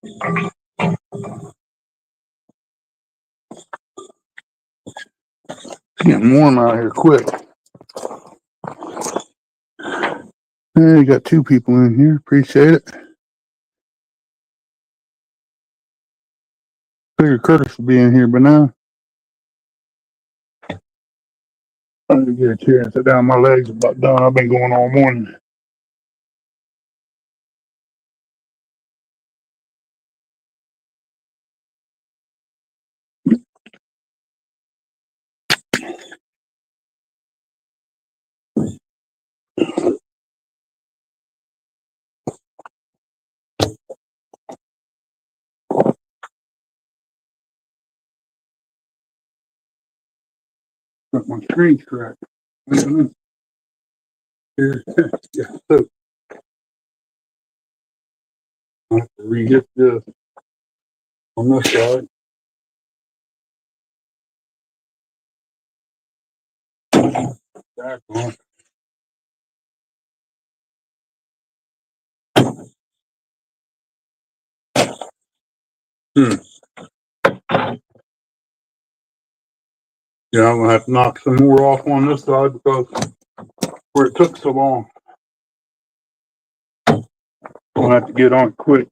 It's getting warm out here quick. You got 2 people in here. Appreciate it. Figured Curtis would be in here by now. I'm gonna get a chair and sit down. My legs are about done. I've been going all morning. Got my screen's cracked. Here. Yeah, so I have to re-hit this on this side. Back on. Yeah, I'm gonna have to knock some more off on this side because where it took so long. I'm gonna have to get on quick.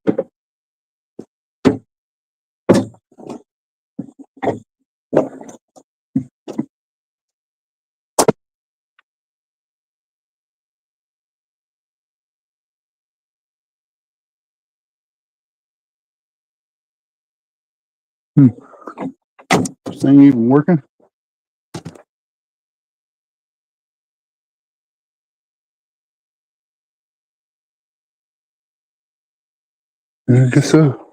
This thing even working? I guess so.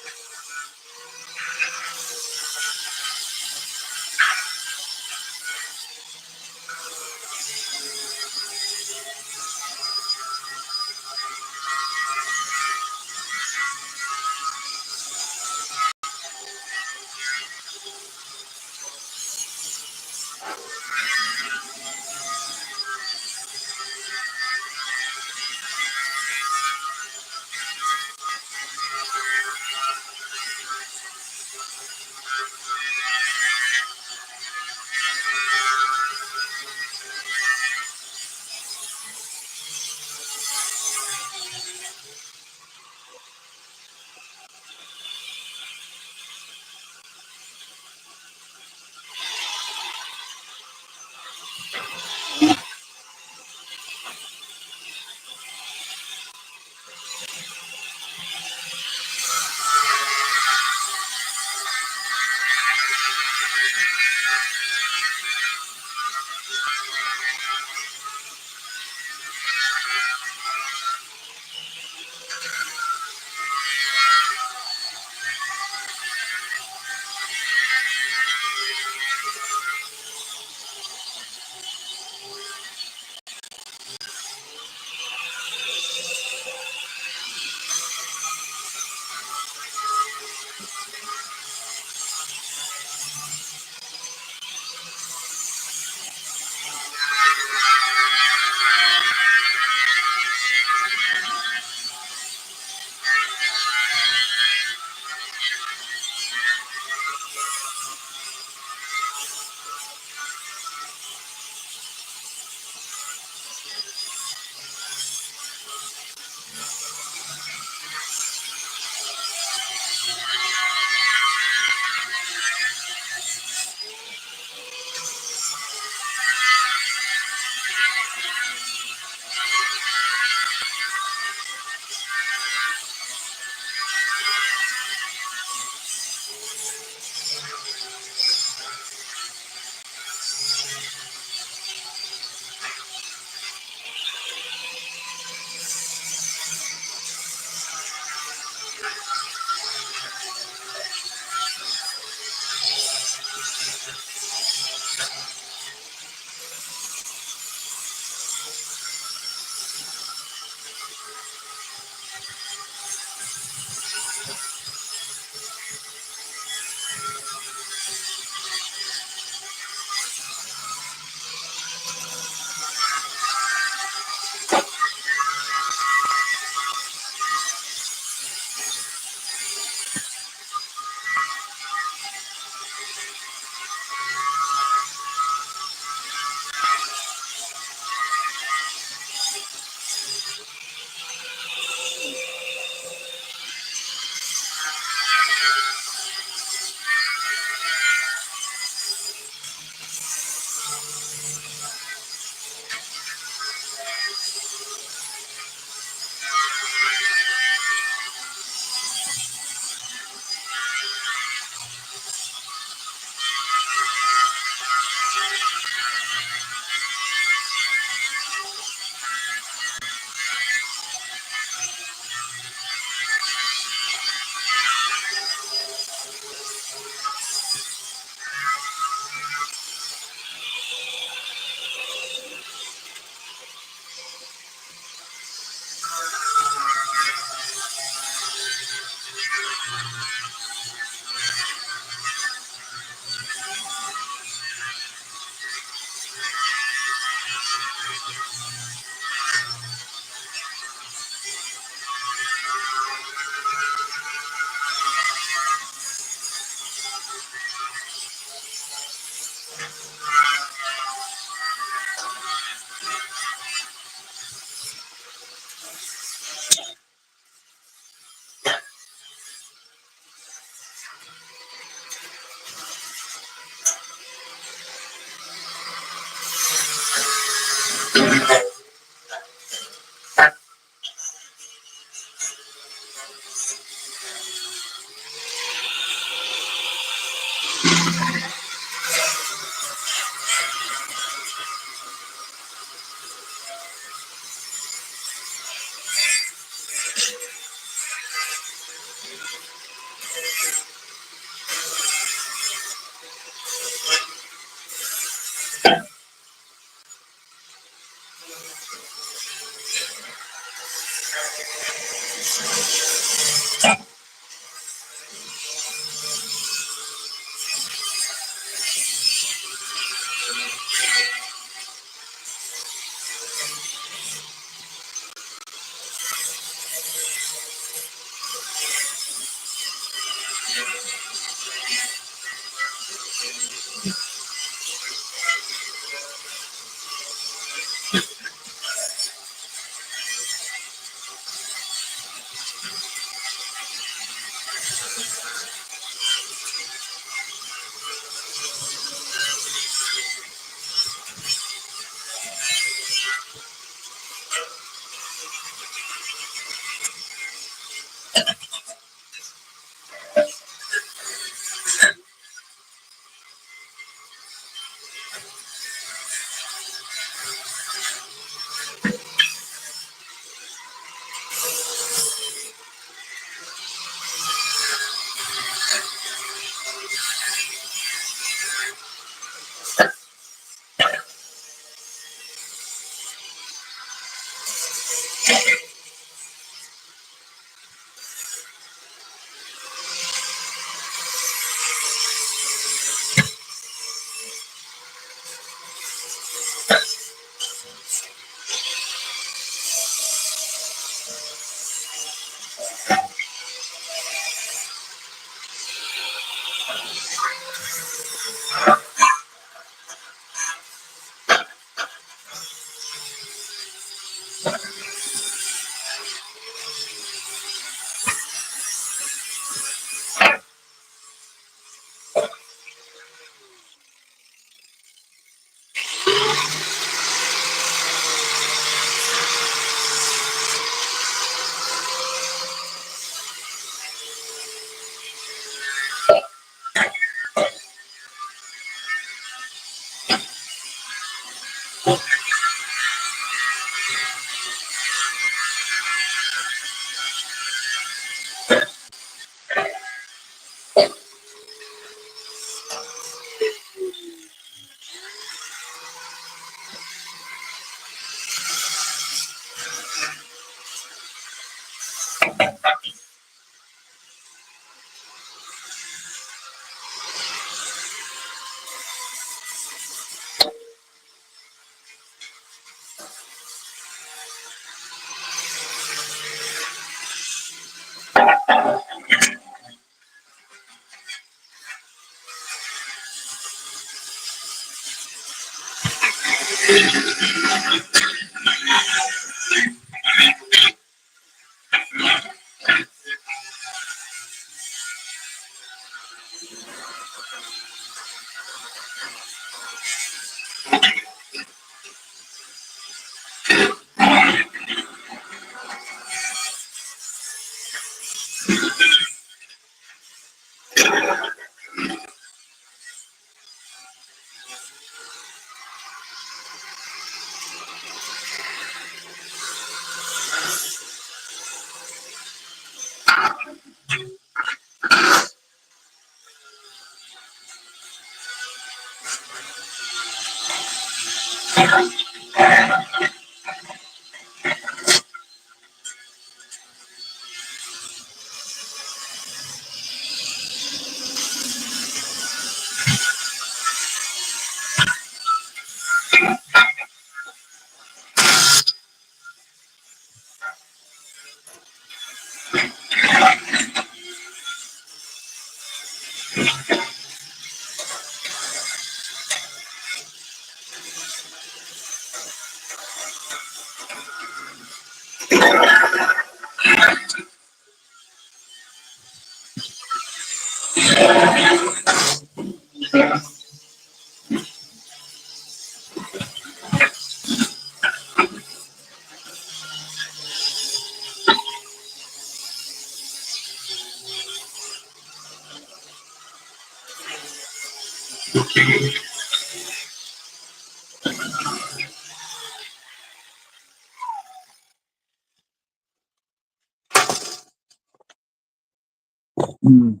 Mm.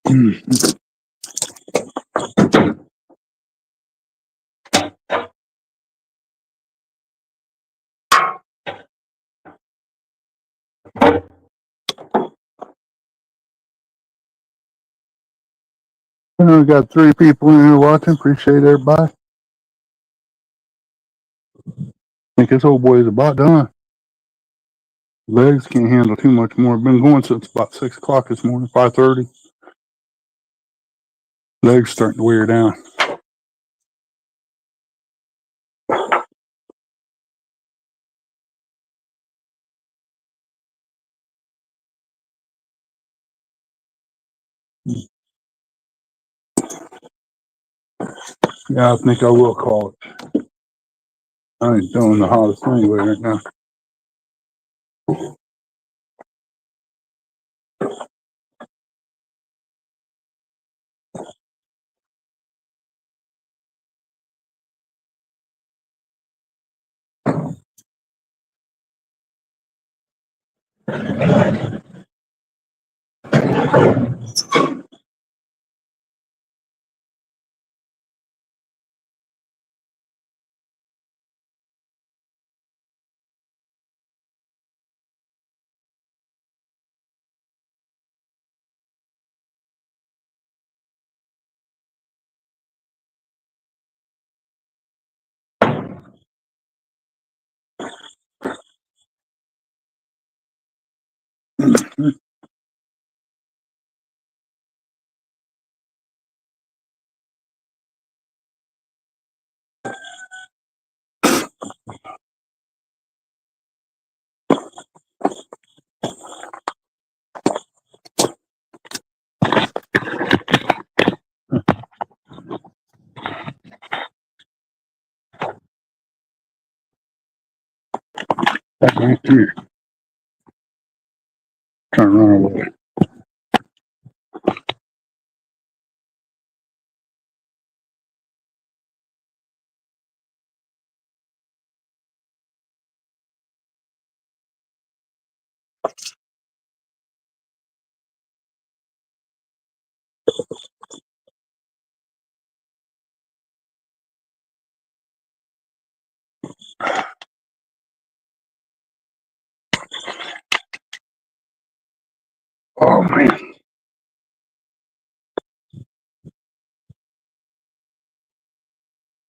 Mm. We got 3 people in here watching. Appreciate everybody. Think this old boy is about done. Legs can't handle too much more. Been going since about 6 o'clock this morning, 5:30. Legs starting to wear down. Yeah, I think I will call it. I ain't doing the hottest anyway right now. Come here. Trying to run away. Oh man.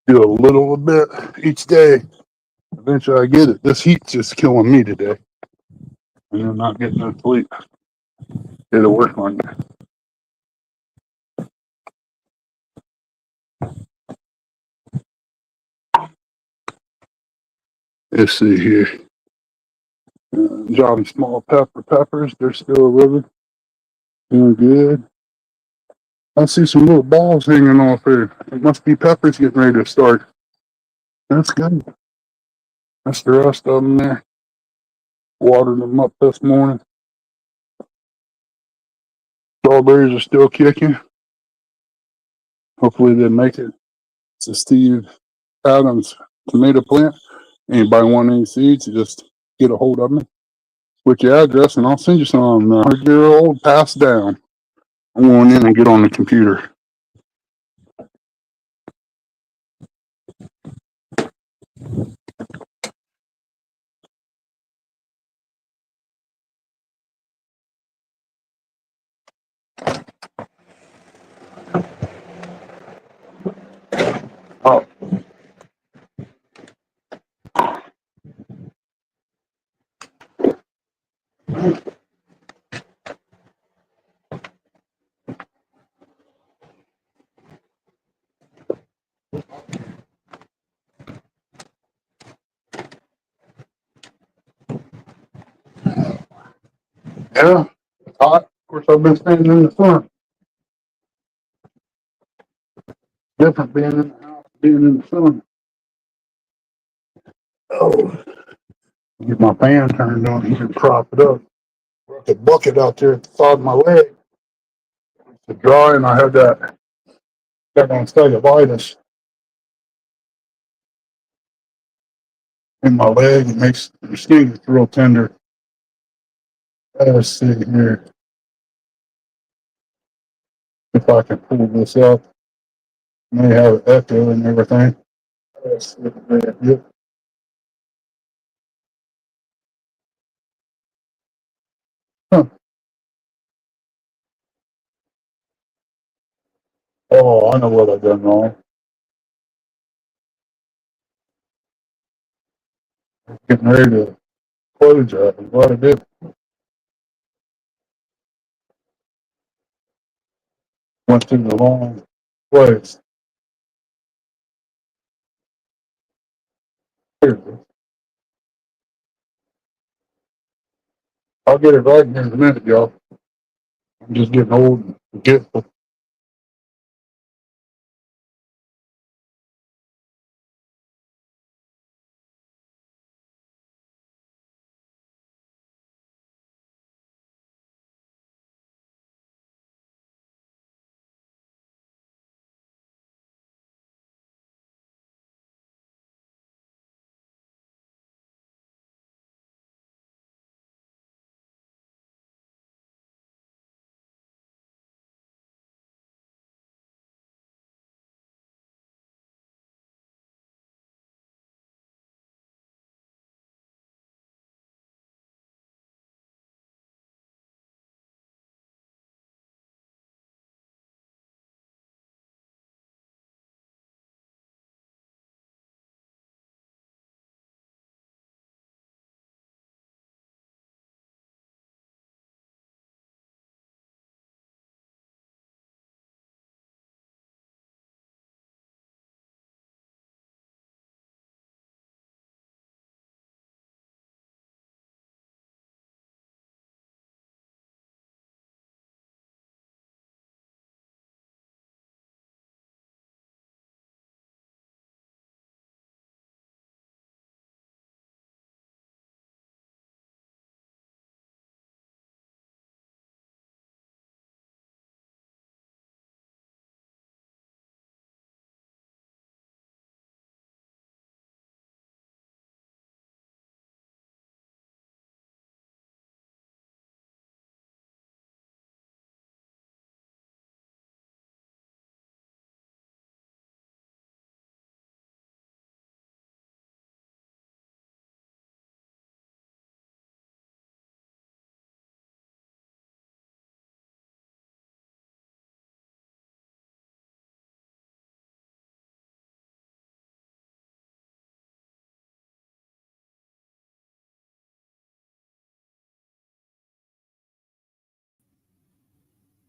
Do a little bit each day. Eventually I get it. This heat's just killing me today. And I'm not getting no sleep. It'll work on you. Let's see here. Jolly small peppers. They're still living. Doing good. I see some little balls hanging off here. It must be peppers getting ready to start. That's good. That's the rest of them there. Watered them up this morning. Strawberries are still kicking. Hopefully they make it. It's a Steve Adams tomato plant. Anybody want any seeds, just get a hold of me. With your address, and I'll send you some 100-year-old passed down. I'm going in and get on the computer. Oh, yeah. It's hot. Of course, I've been standing in the sun. Different being in the house, being in the sun. Oh, get my fan turned on. You can prop it up. Brought the bucket out there at the side of my leg to dry, and I had that on cellulitis in my leg. It makes your skin gets real tender. Let's see here if I can pull this up. May have an echo and everything. Let's see there. Yep. Huh. Oh, I know what I've done wrong. Getting ready to close that. What I did. Went to the wrong place. Here it is. I'll get it right here in a minute, y'all. I'm just getting old and forgetful.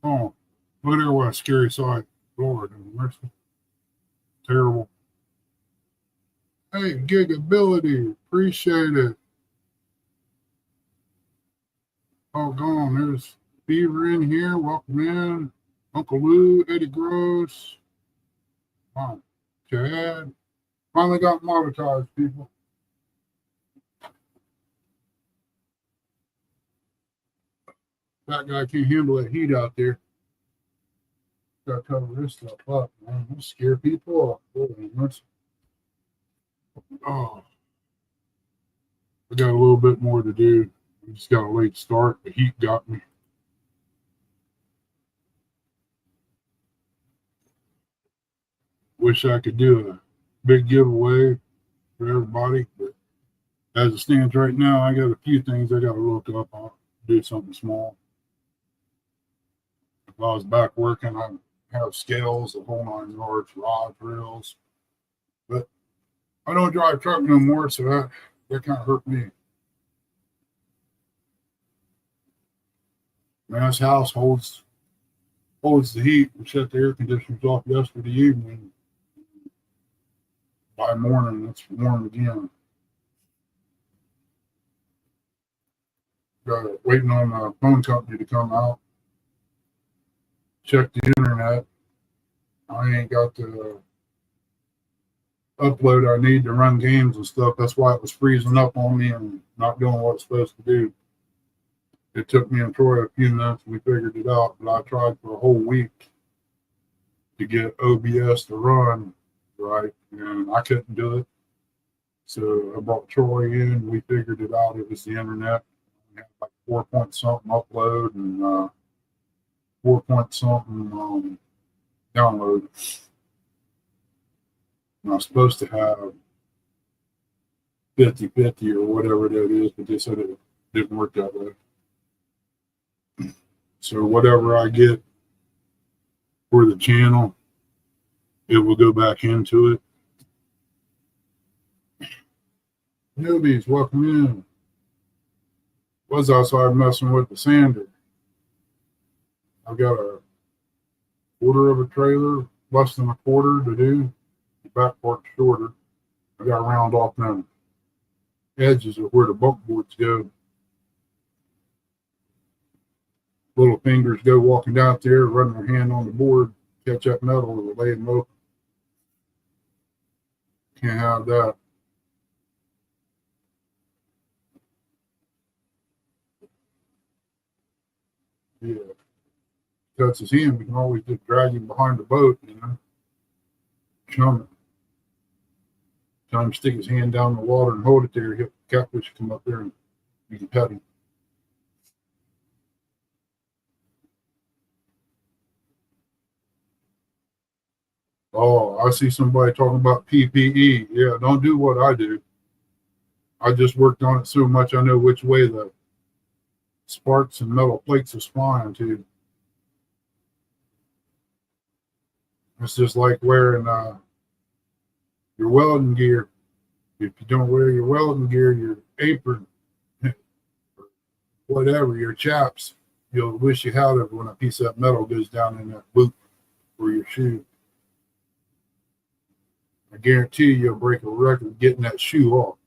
Oh, look at what a scary sight. Lord have mercy. Terrible. Hey, Gigability. Appreciate it. Oh, gone. There's Beaver in here. Welcome in. Uncle Lou, Eddie Gross. Wow. Chad. Finally got monetized, people. That guy can't handle that heat out there. Gotta cover this stuff up, man. Don't scare people off. Oh, I got a little bit more to do. We just got a late start. The heat got me. Wish I could do a big giveaway for everybody, but as it stands right now, I got a few things I got to look up. I'll do something small. If I was back working, I'd have scales, the whole 9 yards, rod drills. But I don't drive truck no more, so that kind of hurt me. Man, this house holds the heat. We shut the air conditioners off yesterday evening. By morning, it's warm again. Waiting on the phone company to come out. Check the internet. I ain't got the upload I need to run games and stuff. That's why it was freezing up on me and not doing what it's supposed to do. It took me and Troy a few minutes. We figured it out, but I tried for a whole week to get OBS to run right, and I couldn't do it. So I brought Troy in. We figured it out. It was the internet. We had like 4 point something upload and 4 point something download. And I was supposed to have 50-50 or whatever that is, but they said it didn't work that way. So whatever I get for the channel, it will go back into it. Newbies, welcome in. Was outside messing with the sander. I've got a quarter of a trailer, less than a quarter to do. The back part's shorter. I got to round off them edges of where the bump boards go. Little fingers go walking down there, running their hand on the board, catch that metal or lay them open. Can't have that. Yeah. Cuts his hand, we can always just drag him behind the boat, you know. Chum it. Time to stick his hand down in the water and hold it there. The catfish come up there and you can pet him. Oh, I see somebody talking about PPE. Yeah, don't do what I do. I just worked on it so much I know which way the sparks and metal plates is flying to. It's just like wearing your welding gear. If you don't wear your welding gear, your apron, whatever, your chaps, you'll wish you had it when a piece of metal goes down in that boot or your shoe. I guarantee you'll break a record getting that shoe off.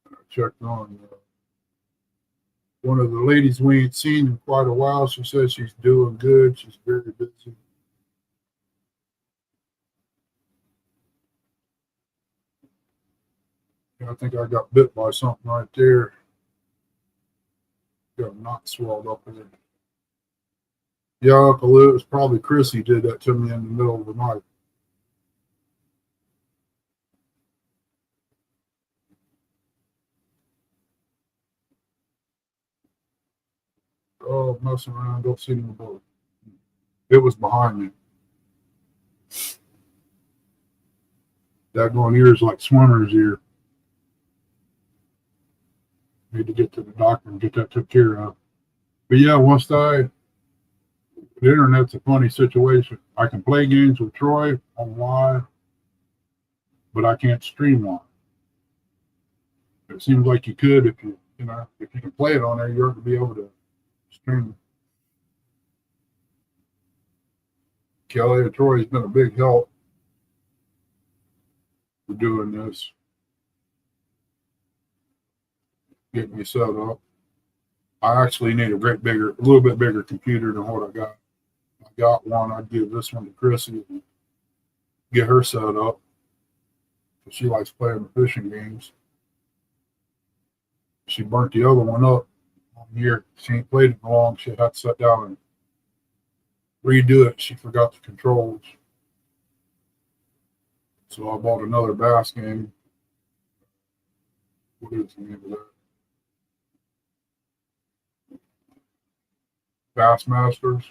I checked on one of the ladies we ain't seen in quite a while. She says she's doing good. She's very busy. I think I got bit by something right there. Got a knot swelled up in it. Yeah, Uncle Lou, it was probably Chrissy did that to me in the middle of the night. Oh, messing around, don't see no boat. It was behind me. That going ears like swimmer's ear. Need to get to the doctor and get that took care of. But yeah, the internet's a funny situation. I can play games with Troy online. but I can't stream on it. It seems like you could if if you can play it on there, you ought to be able to stream. Kelly or Troy's been a big help for doing this, getting me set up. I actually need a little bit bigger computer than what I got. I got one. I'd give this one to Chrissy and get her set up. She likes playing the fishing games. She burnt the other one up 1 year. She ain't played it long. She had to sit down and redo it. She forgot the controls. So I bought another bass game. What is the name of that? Bassmasters.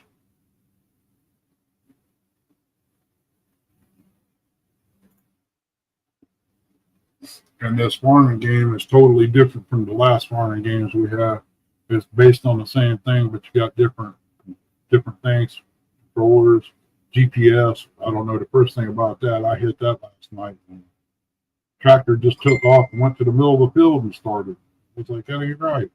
And this farming game is totally different from the last farming games we had. It's based on the same thing, but you got different things, controllers, GPS. I don't know the first thing about that. I hit that last night. And tractor just took off and went to the middle of the field and started. It's like, that ain't right.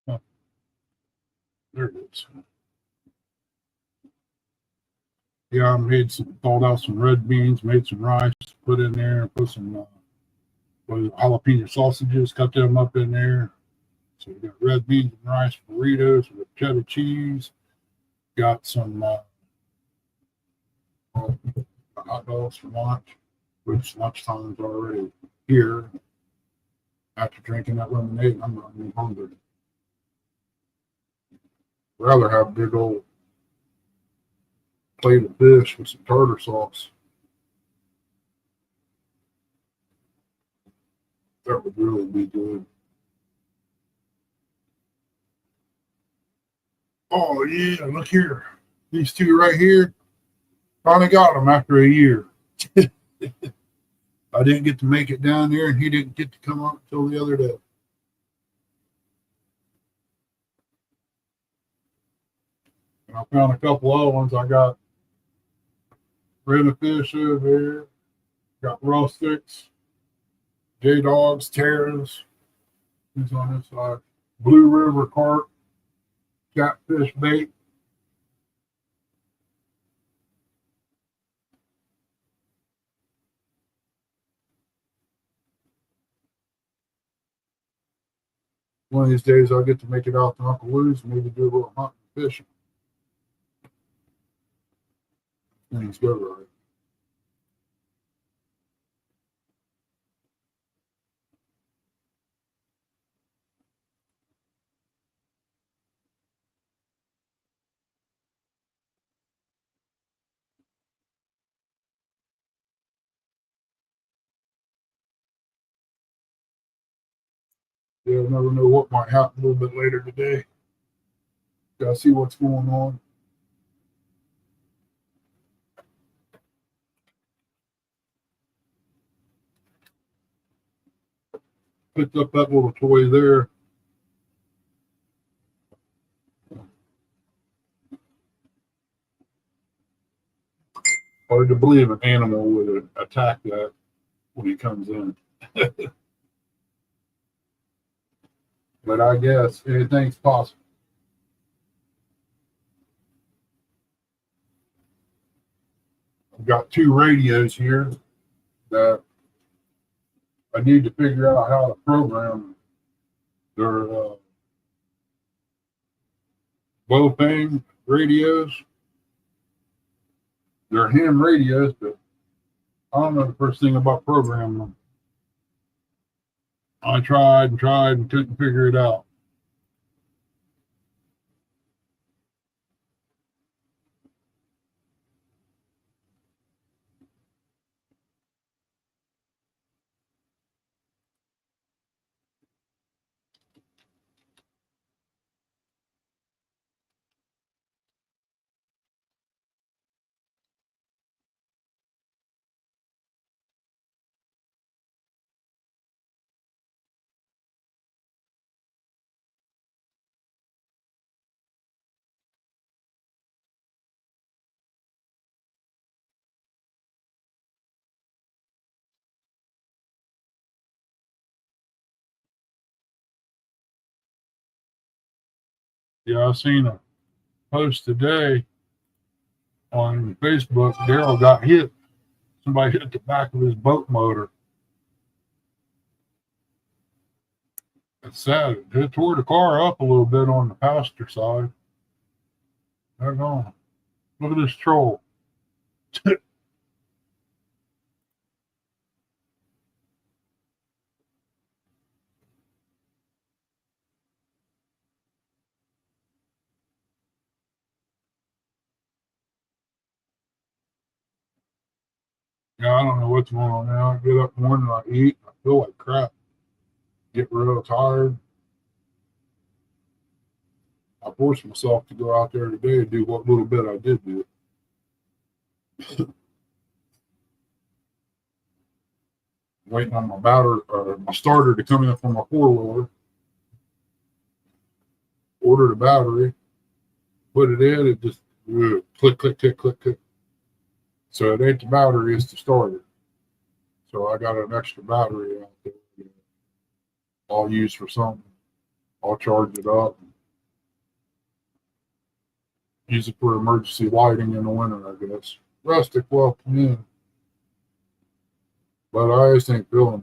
Huh, there it is. Yeah, I thawed out some red beans, made some rice, put in there, and put some jalapeno sausages, cut them up in there. So we got red beans and rice burritos with cheddar cheese. Got some hot dogs for lunch, which lunchtime's already here. After drinking that lemonade, I'm not even hungry. Rather have a big old plate of fish with some tartar sauce. That would really be good. Oh yeah, look here. These two right here. Finally got them after a year. I didn't get to make it down there, and he didn't get to come up until the other day. And I found a couple other ones. I got red fish over here. Got rustics, J Dogs, Terras. Who's on this side? Blue River carp, catfish bait. One of these days I'll get to make it out to Uncle Lou's and maybe do a little hunting and fishing. Things go right. You'll never know what might happen a little bit later today. Gotta see what's going on. Picked up that little toy there. Hard to believe an animal would attack that when he comes in. But I guess anything's possible. I've got two radios here that I need to figure out how to program. They're Bofang radios. They're ham radios, but I don't know the first thing about programming them. I tried and tried and couldn't figure it out. Yeah, I seen a post today on Facebook. Daryl got hit. Somebody hit the back of his boat motor. It's sad. It tore the car up a little bit on the passenger side. They're gone. Look at this troll. Yeah, I don't know what's going on now. I get up in the morning, I eat, I feel like crap. Get real tired. I forced myself to go out there today and do what little bit I did do. Waiting on my starter to come in from my four-wheeler. Ordered a battery, put it in, it just click, click, click, click, click. So it ain't the battery, it's the starter. So I got an extra battery out there. I'll use for something. I'll charge it up. Use it for emergency lighting in the winter, I guess. Rustic, welcome in. But I just ain't feeling.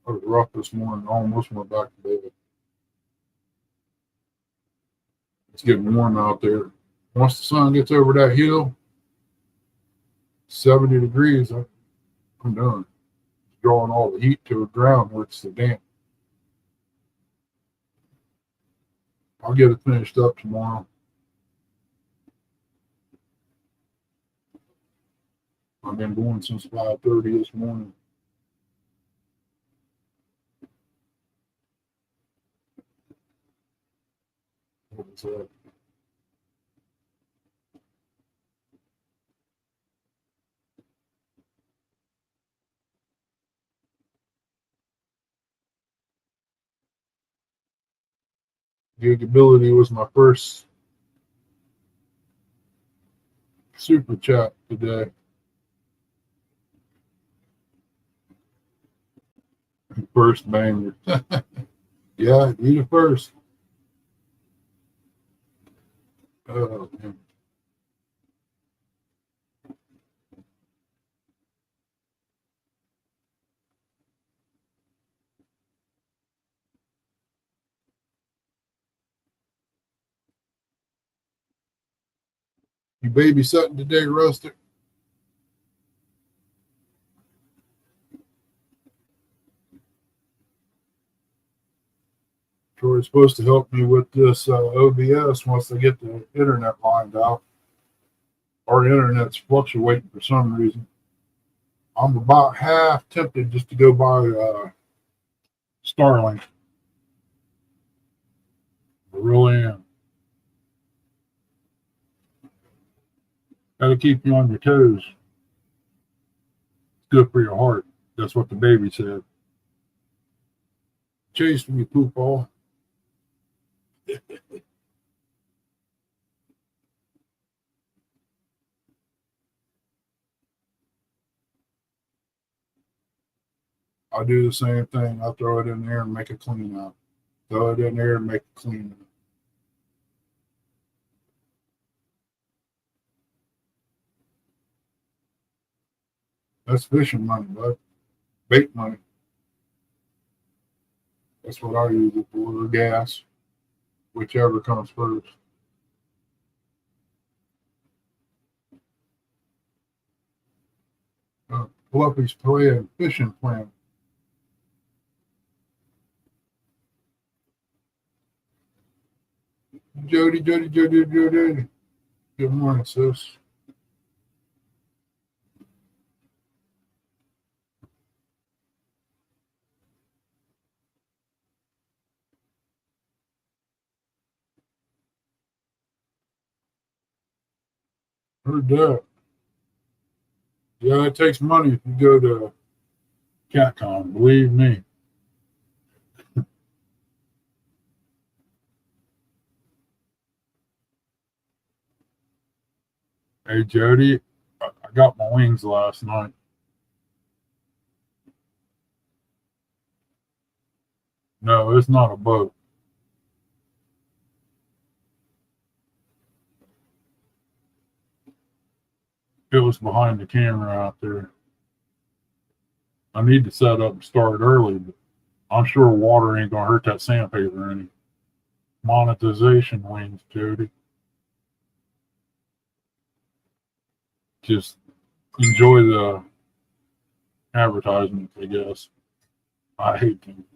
I was rough this morning. I almost went back to bed. It's getting warm out there. Once the sun gets over that hill, 70 degrees, I'm done. Drawing all the heat to the ground where it's the damp. I'll get it finished up tomorrow. I've been going since 5:30 this morning. What was that? Gigability was my first super chat today. First banger. Yeah, you the first. Oh, man. You babysitting today, Rustic? Troy's supposed to help me with this OBS once they get the internet lined out. Our internet's fluctuating for some reason. I'm about half tempted just to go buy Starlink. I really am. Gotta keep you on your toes. It's good for your heart. That's what the baby said. Chase me, poop ball. I do the same thing. I throw it in there and make it clean up. Throw it in there and make it clean up. That's fishing money, bud. Bait money. That's what I use it for, or gas, whichever comes first. Fluffy's fishing plan. Jody. Good morning, sis. Heard that. Yeah, it takes money if you go to CatCon, believe me. Hey, Jody, I got my wings last night. No, it's not a boat. It was behind the camera out there. I need to set up and start early, but I'm sure water ain't gonna hurt that sandpaper any. Monetization wings, Jody. Just enjoy the advertisement, I guess. I hate them.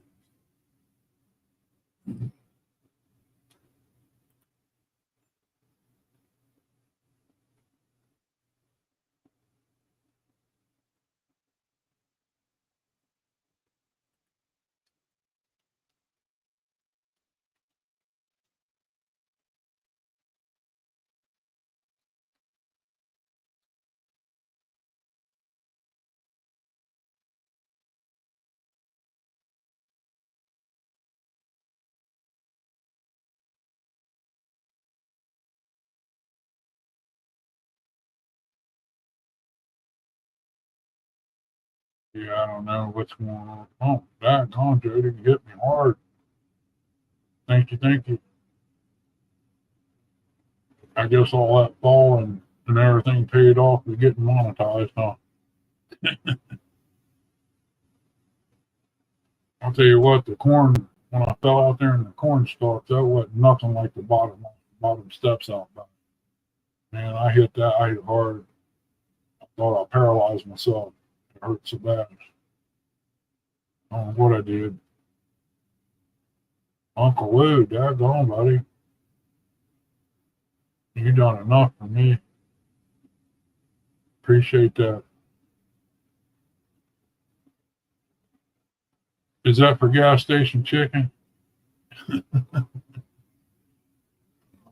Yeah, I don't know what's going on. Oh, that gone, Jody. You hit me hard. Thank you. I guess all that fall and everything paid off with getting monetized, huh? I'll tell you what, the corn, when I fell out there in the corn stalks, that wasn't nothing like the bottom steps out back. Man, I hit that, I hit hard. I thought I paralyzed myself. It hurt so bad. I don't know what I did. Uncle Lou, daggone, buddy. You done enough for me. Appreciate that. Is that for gas station chicken?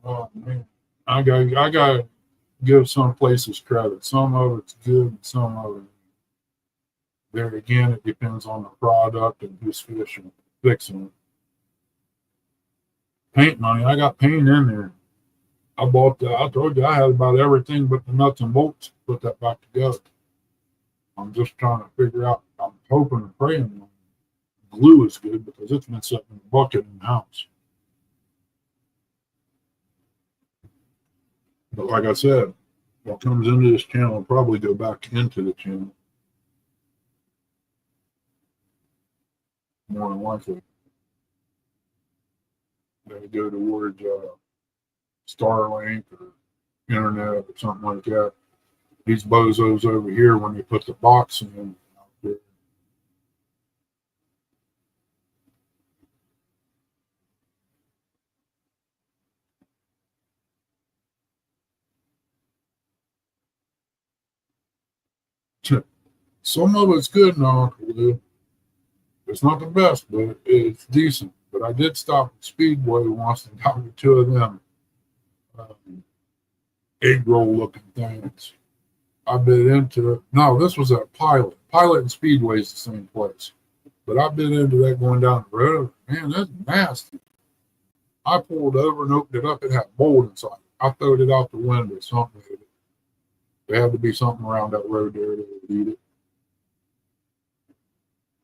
Oh man. I gotta give some places credit. Some of it's good, some of it. There again, it depends on the product and who's fixing it. Paint money, I got paint in there. I told you I had about everything but the nuts and bolts to put that back together. I'm just trying to figure out, I'm hoping and praying glue is good because it's been sitting in a bucket in the house. But like I said, what comes into this channel will probably go back into the channel more than likely. They go towards Starlink or internet or something like that. These bozos over here, when they put the box in out there, some of it's good now. It's not the best, but it's decent. But I did stop at Speedway once and got me two of them egg roll looking things. I bit into it. No, this was at Pilot. Pilot and Speedway is the same place. But I bit into that going down the road. Man, that's nasty. I pulled over and opened it up. It had mold inside. I throwed it out the window. Something. There had to be something around that road there that would eat it.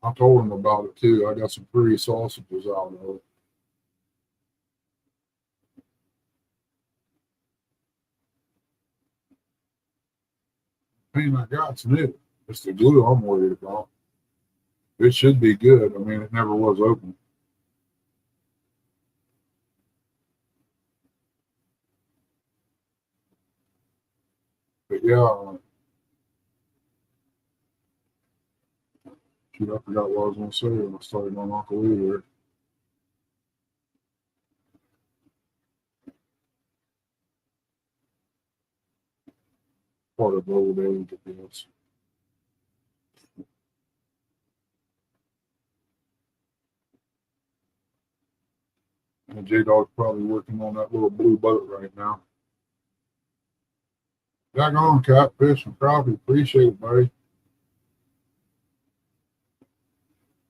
I told him about it too. I got some free sausages out of it. Pain I got's new. It's the glue I'm worried about. It should be good. I mean, it never was open. But yeah, shoot, I forgot what I was going to say when I started on Uncle Lee there. Part of old age, I guess. And J Dog's probably working on that little blue boat right now. Back on catfish and crappie. Appreciate it, buddy.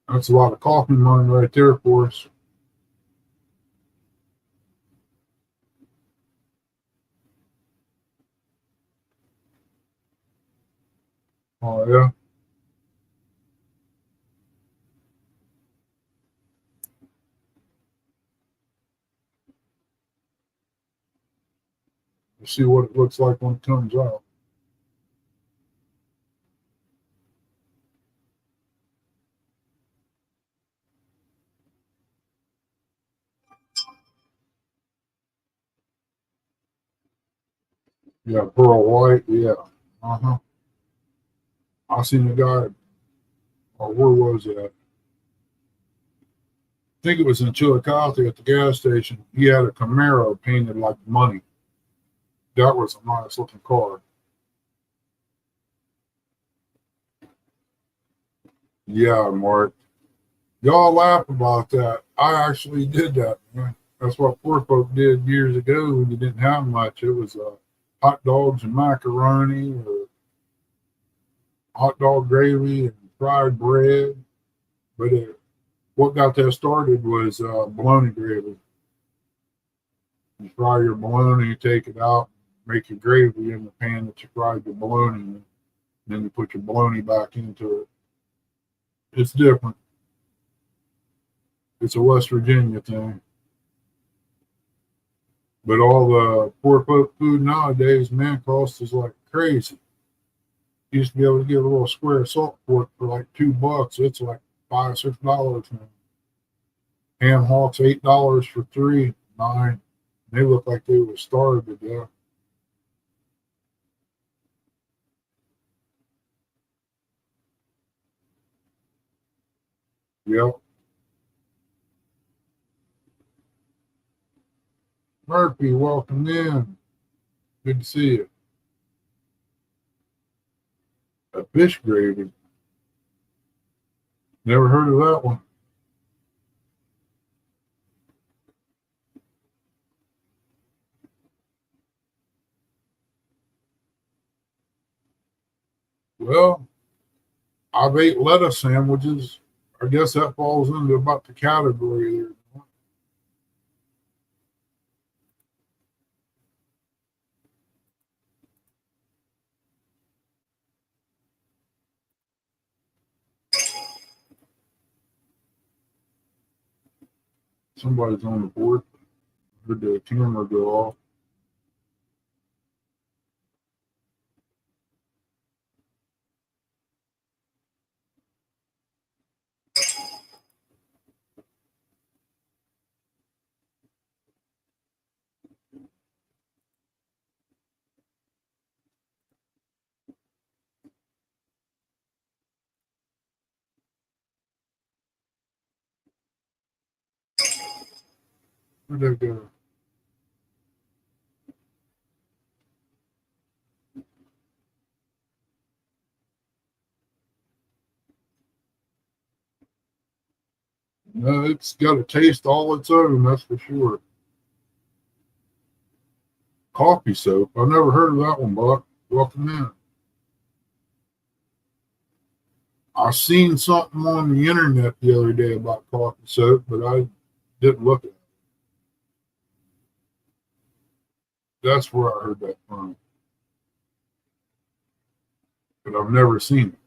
That's a lot of coffee money right there for us. Oh, yeah. We'll see what it looks like when it comes out. Yeah, pearl white. Yeah. Uh huh. I seen a guy, or where was it? I think it was in Chillicothe at the gas station. He had a Camaro painted like money. That was a nice looking car. Yeah, Mark. Y'all laugh about that. I actually did that, man. That's what poor folk did years ago when you didn't have much. It was hot dogs and macaroni, or hot dog gravy and fried bread. But what got that started was bologna gravy. You fry your bologna, you take it out, make your gravy in the pan that you fried your bologna in. Then you put your bologna back into it. It's different. It's a West Virginia thing. But all the poor folk food nowadays, man, costs is like crazy. You used to be able to get a little square of salt pork for like $2. It's like $5, $6 now. Ham hocks $8 for three, 9. They look like they were starved to death. Yep. Murphy, welcome in. Good to see you. A fish gravy. Never heard of that one. Well, I've ate lettuce sandwiches. I guess that falls into about the category there. Somebody's on the board. Heard the camera go off. Where'd that go? No, it's got a taste all its own, that's for sure. Coffee soap. I've never heard of that one, Buck. Welcome in. I seen something on the internet the other day about coffee soap, but I didn't look at it. That's where I heard that from. But I've never seen it.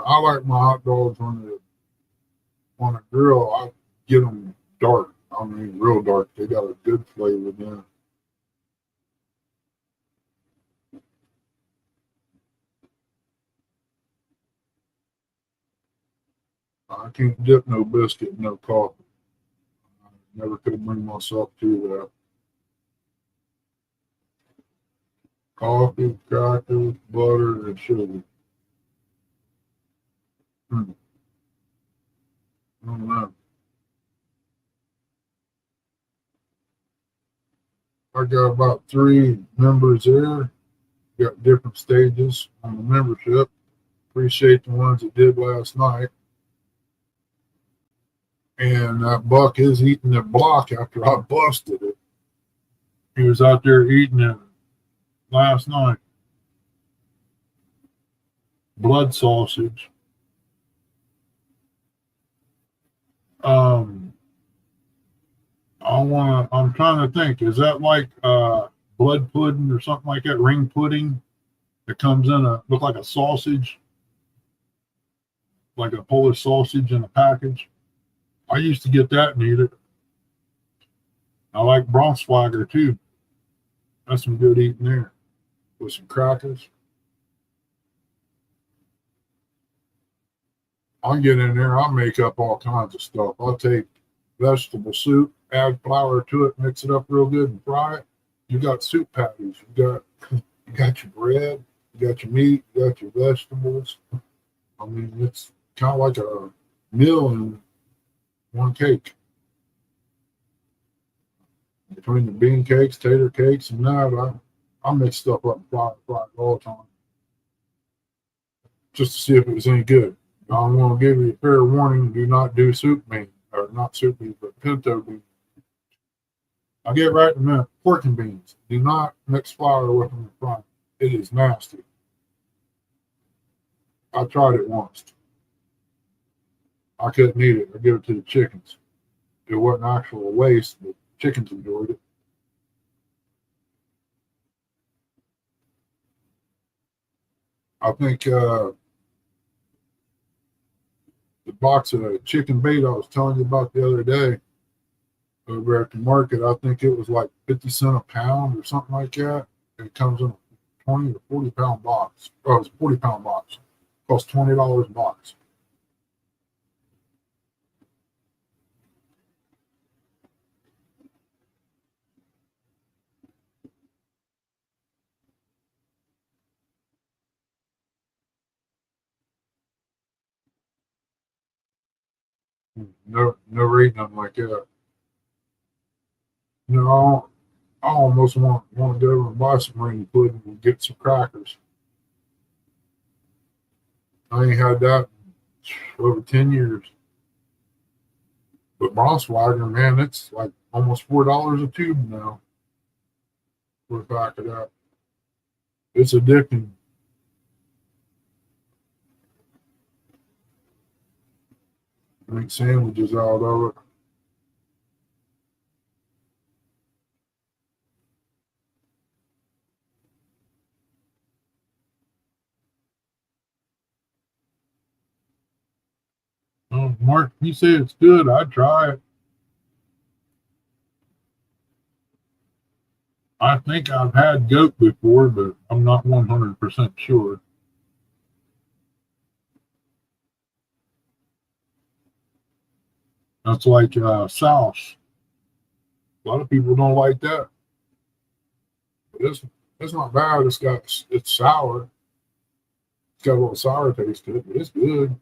I like my hot dogs on a grill. I get them dark. I mean, real dark. They got a good flavor then. I can't dip no biscuit in no coffee. I never could bring myself to that. Coffee, crackers, butter, and sugar. Hmm. I don't know. I got about 3 members there. Got different stages on the membership. Appreciate the ones that did last night. And that buck is eating the block after I busted it. He was out there eating it last night. Blood sausage. Um, I'm trying to think. Is that like blood pudding or something like that? Ring pudding that comes in look like a sausage, like a Polish sausage in a package. I used to get that and eat it. I like Braunschweiger too. That's some good eating there with some crackers. I'll get in there. I'll make up all kinds of stuff. I'll take vegetable soup, add flour to it, mix it up real good, and fry it. You got soup patties. You got your bread. You got your meat. You got your vegetables. I mean, it's kind of like a meal in one cake. Between the bean cakes, tater cakes, and that, I mix stuff up and fry it all the time, just to see if it was any good. I'm going to give you a fair warning: do not do soup bean, or not soup beans, but pinto beans. I'll get right in a minute. Pork and beans. Do not mix flour with them in front. It is nasty. I tried it once. I couldn't eat it. I give it to the chickens. It wasn't actual waste, but chickens enjoyed it. I think the box of chicken bait I was telling you about the other day over at the market, I think it was like 50 cents a pound or something like that. It comes in a 20 or 40 pound box. Oh, it's a 40 pound box. It costs $20 a box. Never eaten nothing like that. You know, I almost want to go over and buy some ring pudding and get some crackers. I ain't had that in over 10 years. But Braunschweiger, man, it's like almost $4 a tube now for a pack of that. It's addicting. Make sandwiches out of it. Mark, you say it's good. I'd try it. I think I've had goat before, but I'm not 100% sure. That's like sauce. A lot of people don't like that. But it's not bad. It's sour. It's got a little sour taste to it, but it's good.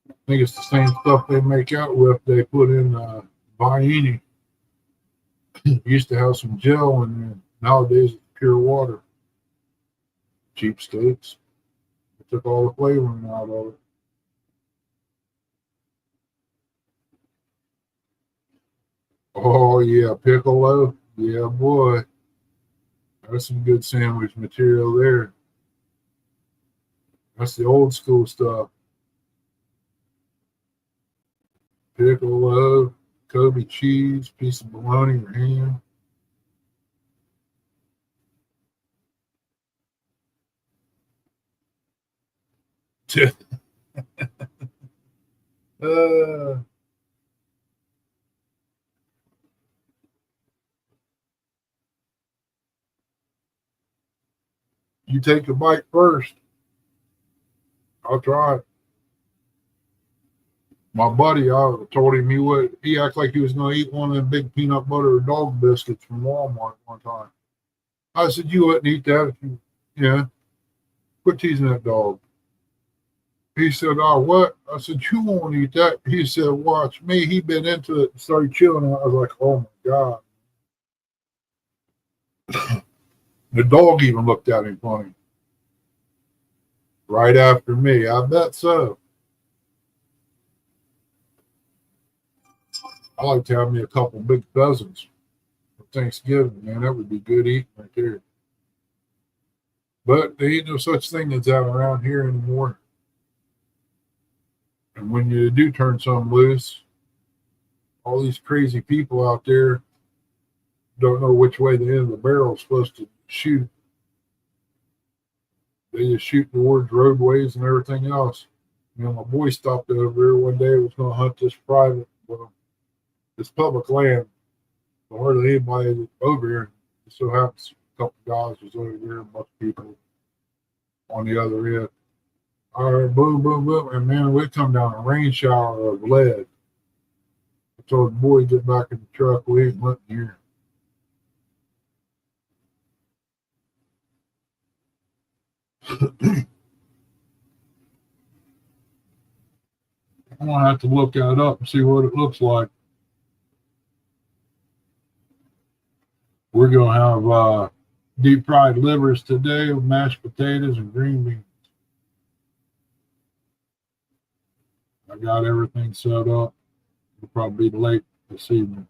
I think it's the same stuff they make out with. They put in Viennese. Used to have some gel in there. Nowadays it's pure water. Cheapskates. They took all the flavoring out of it. Oh yeah, piccolo. Yeah, boy. That's some good sandwich material there. That's the old school stuff. Piccolo, Kobe cheese, piece of bologna or ham. uh, you take a bite first. I'll try it. My buddy, I told him he acted like he was going to eat one of them big peanut butter dog biscuits from Walmart one time. I said, you wouldn't eat that if you, yeah, quit teasing that dog. He said, oh, what? I said, you won't eat that. He said, watch me. He been into it and started chewing on it. I was like, oh my God. The dog even looked at him funny. Right after me. I bet so. I like to have me a couple big pheasants for Thanksgiving, man. That would be good eating right there. But there ain't no such thing as that around here anymore. And when you do turn something loose, all these crazy people out there don't know which way the end of the barrel is supposed to shoot. They just shoot towards roadways and everything else. You know, my boy stopped over here one day, was going to hunt this private, this public land. But hardly anybody was over here. It so happens a couple guys was over there, a bunch of people on the other end. All right, boom, boom, boom. And man, we come down a rain shower of lead. I told the boy, get back in the truck. We ain't hunting here. I'm going to have to look that up and see what it looks like. We're going to have deep fried livers today with mashed potatoes and green beans. I got everything set up. It'll probably be late this evening.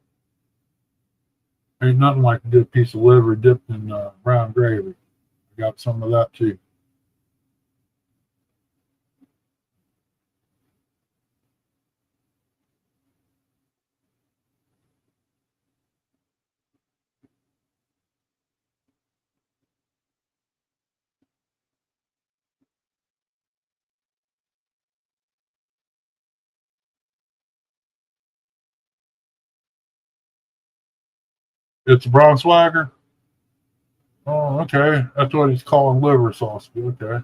Ain't nothing like a good piece of liver dipped in brown gravy. I got some of that too. It's a brown swagger. Oh, okay. That's what he's calling liver sauce. Okay.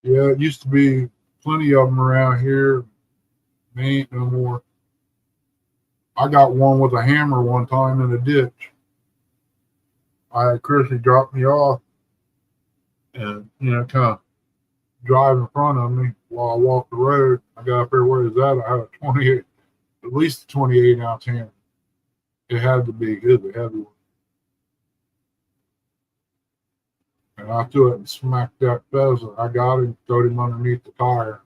Yeah, it used to be plenty of them around here. They ain't no more. I got one with a hammer one time in a ditch. I had Chrissy drop me off and, kind of drive in front of me while I walked the road. I got up there, where is that? I had a 28, at least a 28-ounce hammer. It had to be good, the heavy one. And I threw it and smacked that pheasant. I got him, throwed him underneath the tire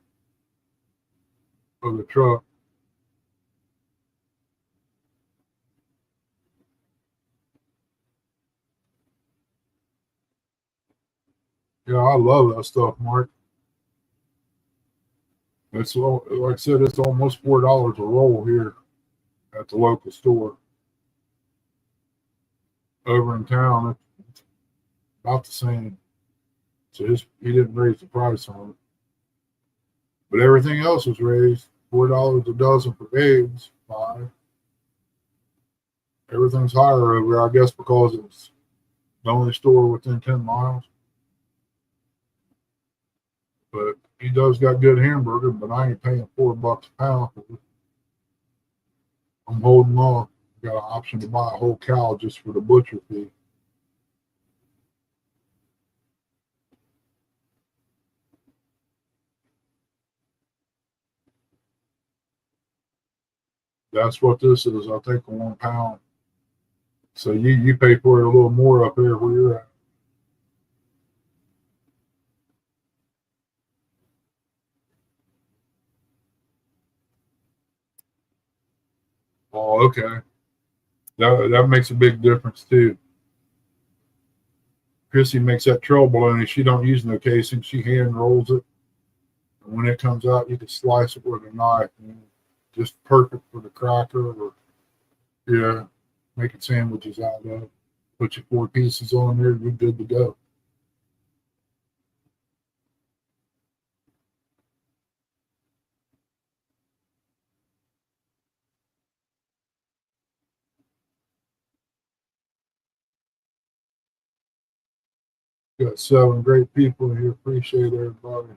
of the truck. Yeah, I love that stuff, Mark. It's like I said, it's almost $4 a roll here at the local store. Over in town, it's about the same. So he didn't raise the price on it. But everything else was raised. $4 a dozen for eggs, $5. Everything's higher over, I guess, because it's the only store within 10 miles. But he does got good hamburger, but I ain't paying $4 a pound for it. I'm holding off. Got an option to buy a whole cow just for the butcher fee. That's what this is. I'll take 1 pound. So you pay for it a little more up there where you're at. Oh, okay. That makes a big difference too. Chrissy makes that trail bologna. She don't use no casing. She hand rolls it. And when it comes out, you can slice it with a knife. And just perfect for the cracker or, making sandwiches out of it. Put your 4 pieces on there, you're good to go. Got 7 great people here. Appreciate everybody.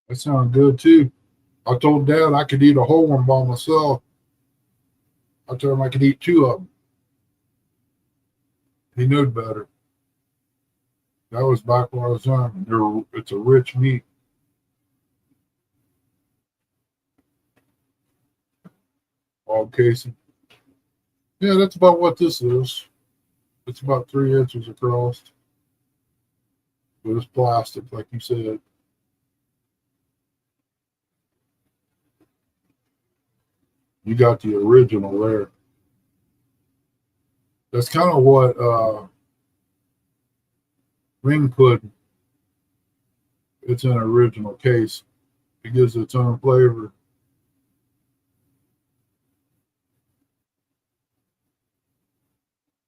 That sounds good too. I told Dad I could eat a whole one by myself. I told him I could eat 2 of them. He knew better. That was back when I was young. It's a rich meat. All casing. Yeah, that's about what this is. It's about 3 inches across. But it's plastic, like you said. You got the original there. That's kind of what ring pudding. It's an original case. It gives its own flavor.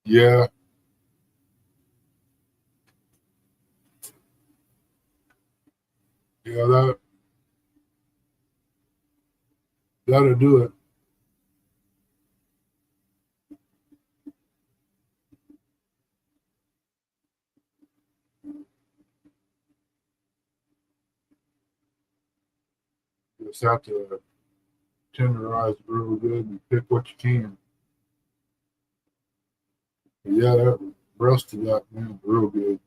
Yeah, yeah, that'll do it. You just have to tenderize it real good and pick what you can. But yeah, that breast of that man, real good.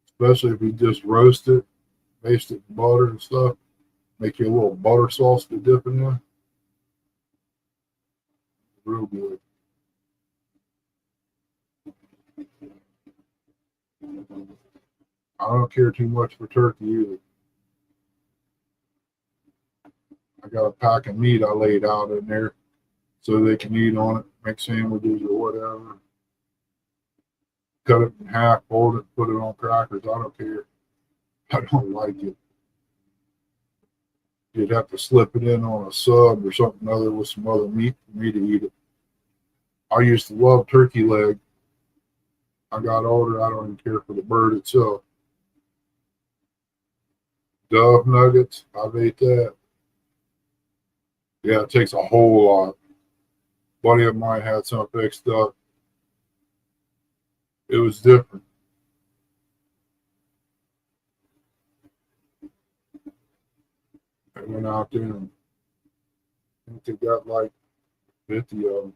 Especially if you just roast it, baste it in butter and stuff. Make you a little butter sauce to dip in there. Real good. I don't care too much for turkey either. I got a pack of meat I laid out in there so they can eat on it, make sandwiches or whatever. Cut it in half, fold it, put it on crackers. I don't care. I don't like it. You'd have to slip it in on a sub or something other with some other meat for me to eat it. I used to love turkey leg. I got older. I don't even care for the bird itself. Dove nuggets. I've ate that. Yeah, it takes a whole lot. Buddy of mine had some fixed up. It was different. I went out there and I think they got like 50 of them.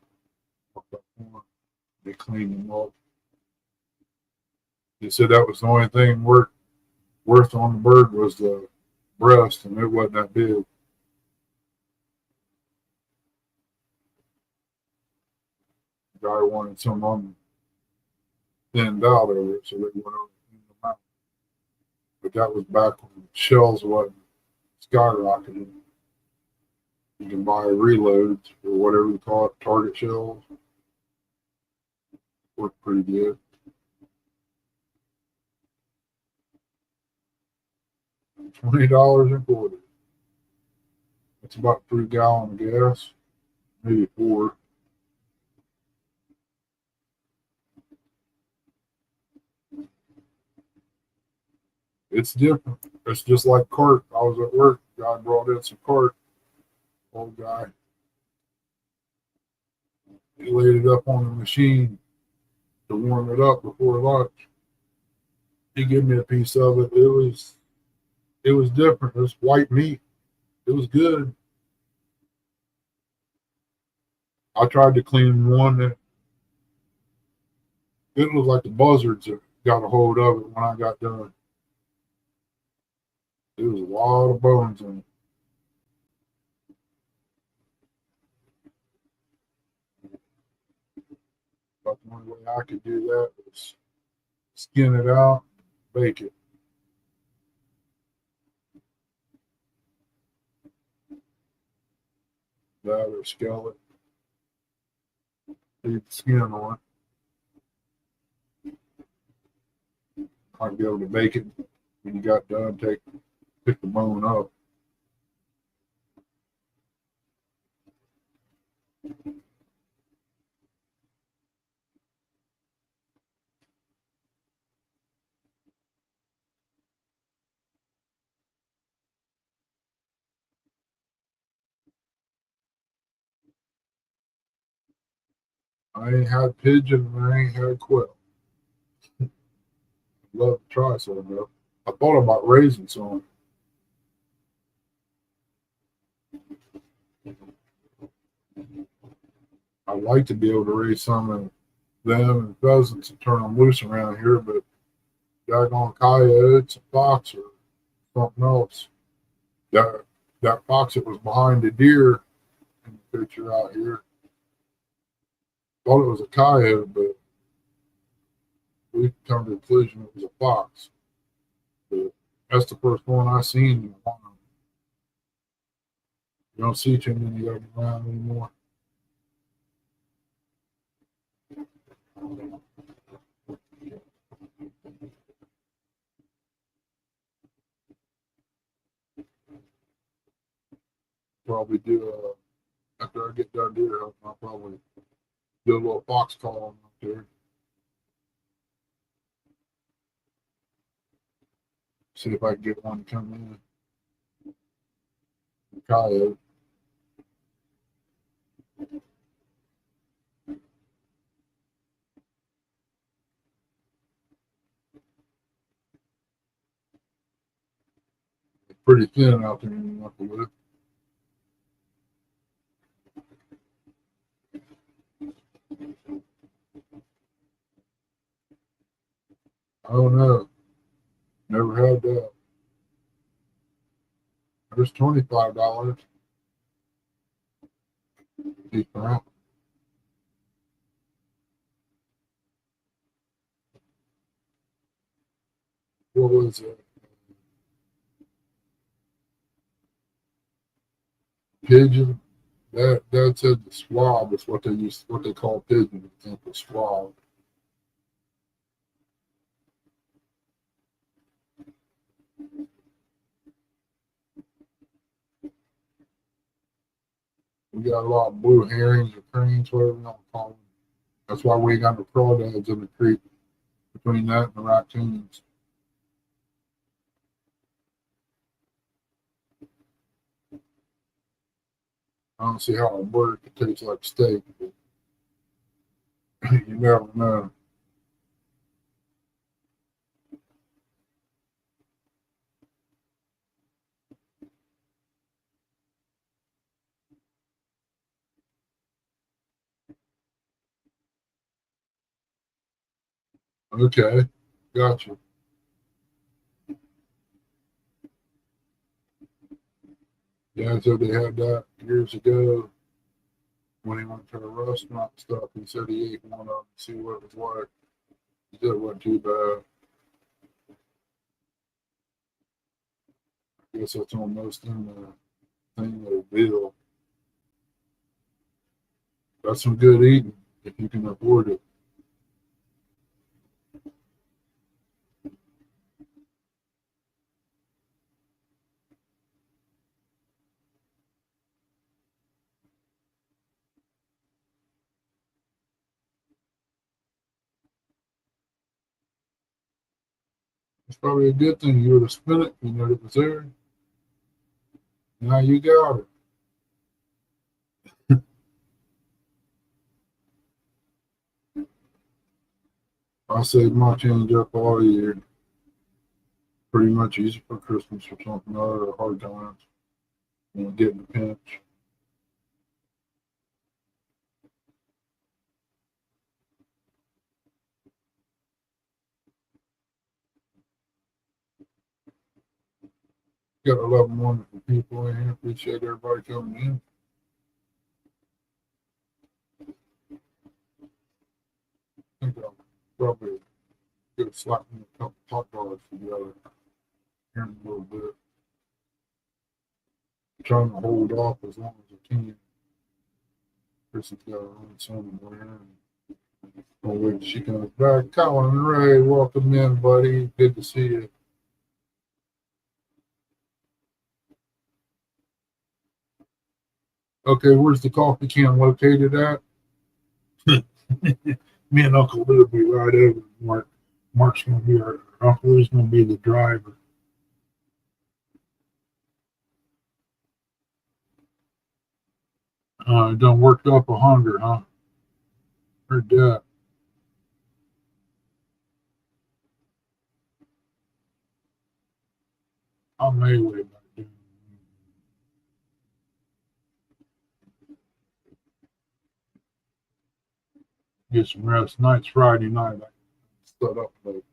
They cleaned them up. They said that was the only thing worth on the bird was the breast, and it wasn't that big. The guy wanted some on them thinned out over it, so they went over and thinned them out. But that was back when shells wasn't skyrocketing. You can buy reloads or whatever you call it, target shells. Work pretty good. $20 and quarter. That's about 3 gallons of gas, maybe 4. It's different. It's just like cart. I was at work. Guy brought in some cart. Old guy. He laid it up on the machine to warm it up before lunch. He gave me a piece of it. It was different. It was white meat. It was good. I tried to clean one that it looked like the buzzards got a hold of it when I got done. There was a lot of bones in it. But the only way I could do that was skin it out, bake it. That or scale it. Leave the skin on. I'd be able to bake it when you got done. Pick the bone up. I ain't had pigeon and I ain't had quail. Love to try some though. I thought about raising some. I'd like to be able to raise some of them and pheasants and turn them loose around here, but daggone coyotes, a fox, or something else. That fox that was behind the deer in the picture out here, thought it was a coyote, but we come to the conclusion it was a fox. But that's the first one I seen in a while. You don't see too many of them around anymore. Probably do after I get done deer hunting, I'll probably do a little fox calling up there. See if I can get one to come in. Coyote. Pretty thin out there in the upper lip. I don't know. Never had that. There's $25 each round. What was it? Pigeon. That's a swab. Is what they call pigeon. I think the swab. We got a lot of blue herrings or cranes, whatever you want to call them. That's why we got the crawdads in the creek between that and the raccoons. I don't see how a bird could taste like steak, but you never know. Okay, gotcha. Yeah, so they had that years ago when he went to the restaurant and stuff. He said he ate one of them to see what it was like. He said it wasn't too bad. I guess that's almost in the thing of the bill. That's some good eating if you can afford it. It's probably a good thing you would have spent it. You know it was there. Now you got it. I save my change up all year. Pretty much use it for Christmas or something or hard times. You know, get in a pinch. Got 11 wonderful people in here. Appreciate everybody coming in. I think I'll probably get a slap in a couple hot dogs together here in a little bit. I'm trying to hold off as long as I can. Chris has got to run somewhere. Oh, wait, she comes back. Colin Ray, welcome in, buddy. Good to see you. Okay, where's the coffee can located at? Me and Uncle Lou will be right over. Mark's going to be our Uncle Lou's going to be the driver. Done worked up a hunger, huh? Heard that. I may way back then. Get some rest. Night's Friday night. I set up late.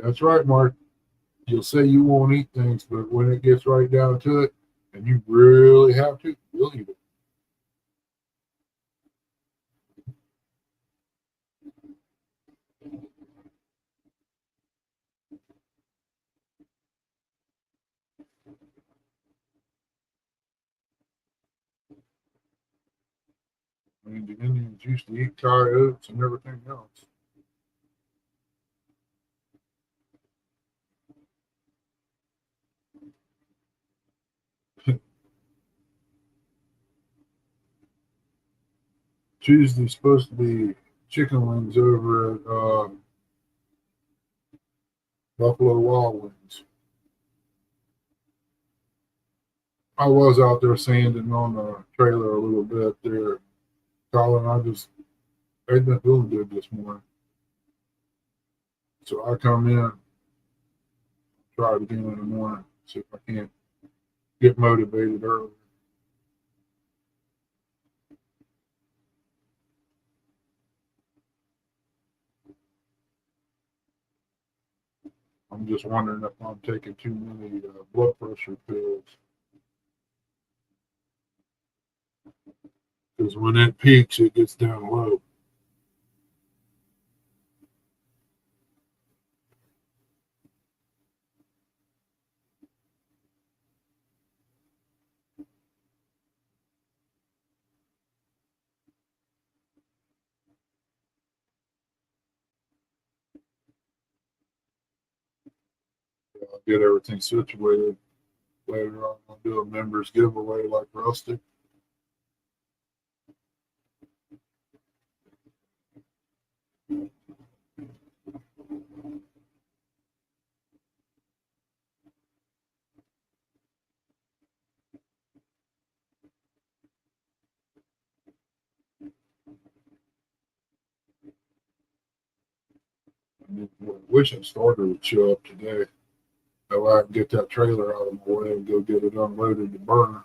That's right, Mark. You'll say you won't eat things, but when it gets right down to it, and you really have to, you'll eat it. I mean, the Indians used to eat coyotes and everything else. Tuesday's supposed to be chicken wings over at Buffalo Wild Wings. I was out there sanding on the trailer a little bit there, Colin. I ain't been feeling good this morning. So I come in, try it again in the morning, see if I can't get motivated early. I'm just wondering if I'm taking too many blood pressure pills. Because when it peaks, it gets down low. I'll get everything situated. Later on, I'll do a members giveaway like Rusty. I wish it starter would show up today. That way I can get that trailer out of my way and go get it unloaded to burn.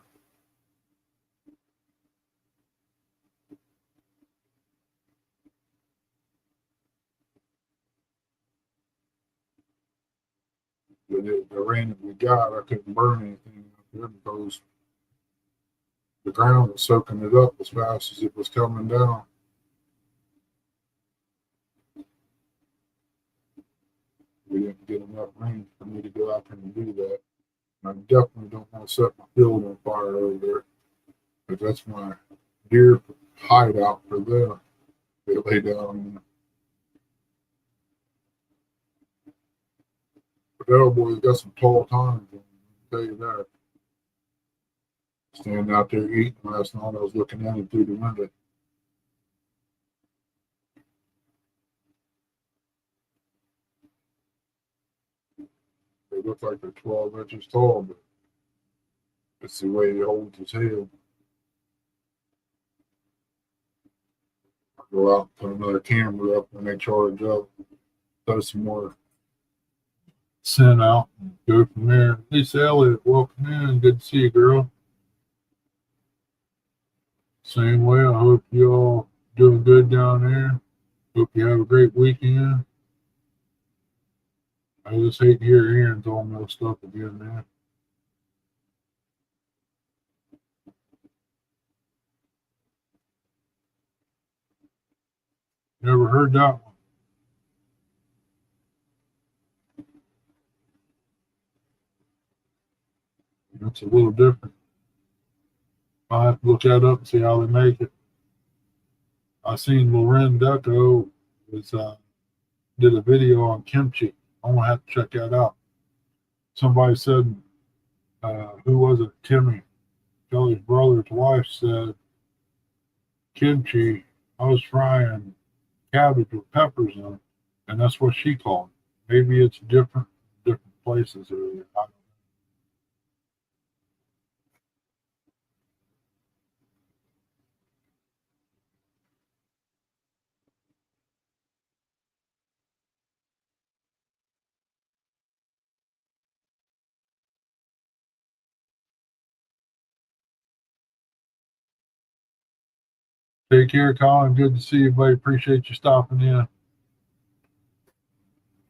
But the rain that we got, I couldn't burn anything up there because the ground was soaking it up as fast as it was coming down. We didn't get enough rain for me to go out there and do that. And I definitely don't want to set my field on fire over there. But that's my deer hideout for them. They lay down in. But that old boy's got some tall tines, I'll tell you that. Standing out there eating last night, I was looking at him through the window. They look like they're 12 inches tall, but it's the way he holds his head. I go out and put another camera up when they charge up, throw some more scent out, and go from there. Lisa Elliott, welcome in. Good to see you, girl. Same way. I hope you all doing good down there. Hope you have a great weekend. I just hate to hear Aaron's all messed up again, man. Never heard that one. It's a little different. I'll have to look that up and see how they make it. I seen Loren Ducko did a video on kimchi. I'm gonna have to check that out. Somebody said, who was it? Timmy, Kelly's brother's wife said, kimchi. I was frying cabbage with peppers in it, and that's what she called it. Maybe it's different places. I don't know. Take care, Colin. Good to see you, buddy. Appreciate you stopping in.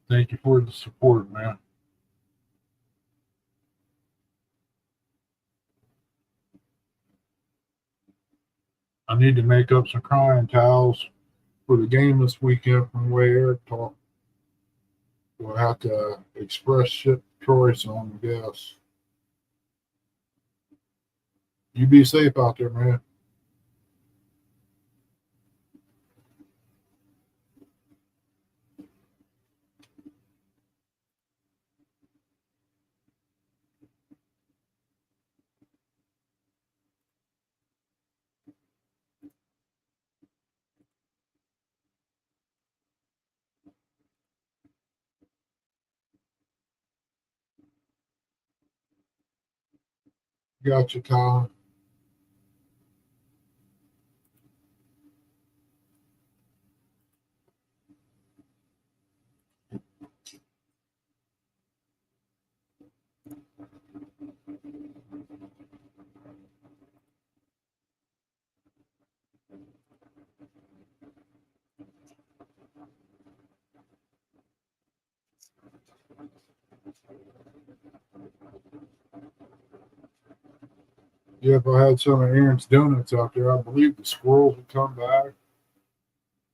Thank you for the support, man. I need to make up some crying towels for the game this weekend from the way Eric talked. We'll have to express ship Troy some, I guess. You be safe out there, man. Got you, Colin. Yeah, if I had some of Aaron's donuts out there, I believe the squirrels would come back,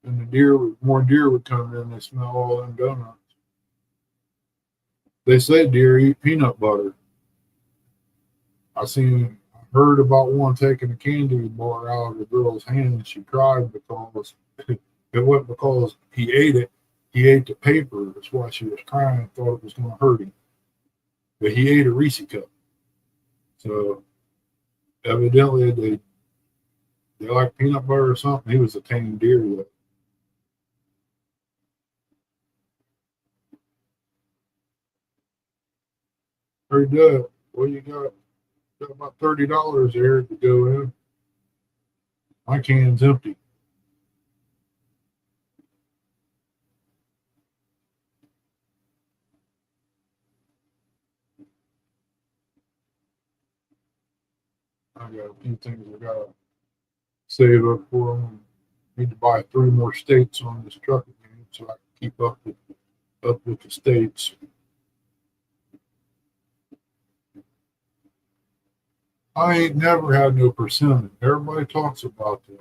and more deer would come in. They smell all them donuts. They say deer eat peanut butter. I heard about one taking a candy bar out of the girl's hand, and she cried because it wasn't because he ate it. He ate the paper. That's why she was crying and thought it was going to hurt him. But he ate a Reese cup. So evidently they like peanut butter or something. He was a tame deer. Though. Heard that. Well, you got about $30 there to go in. My can's empty. I got a few things I gotta save up for them. Need to buy 3 more states on this truck again so I can keep up with the states. I ain't never had no persimmon. Everybody talks about them.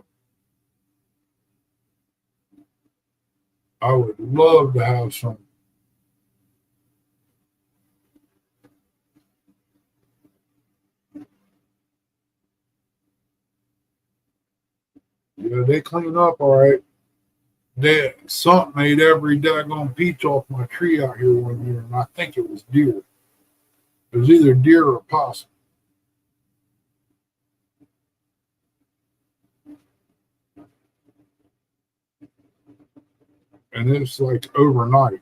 I would love to have some. Yeah, they clean up all right. Something ate every daggone peach off my tree out here one year, and I think it was deer. It was either deer or possum. And it's like overnight.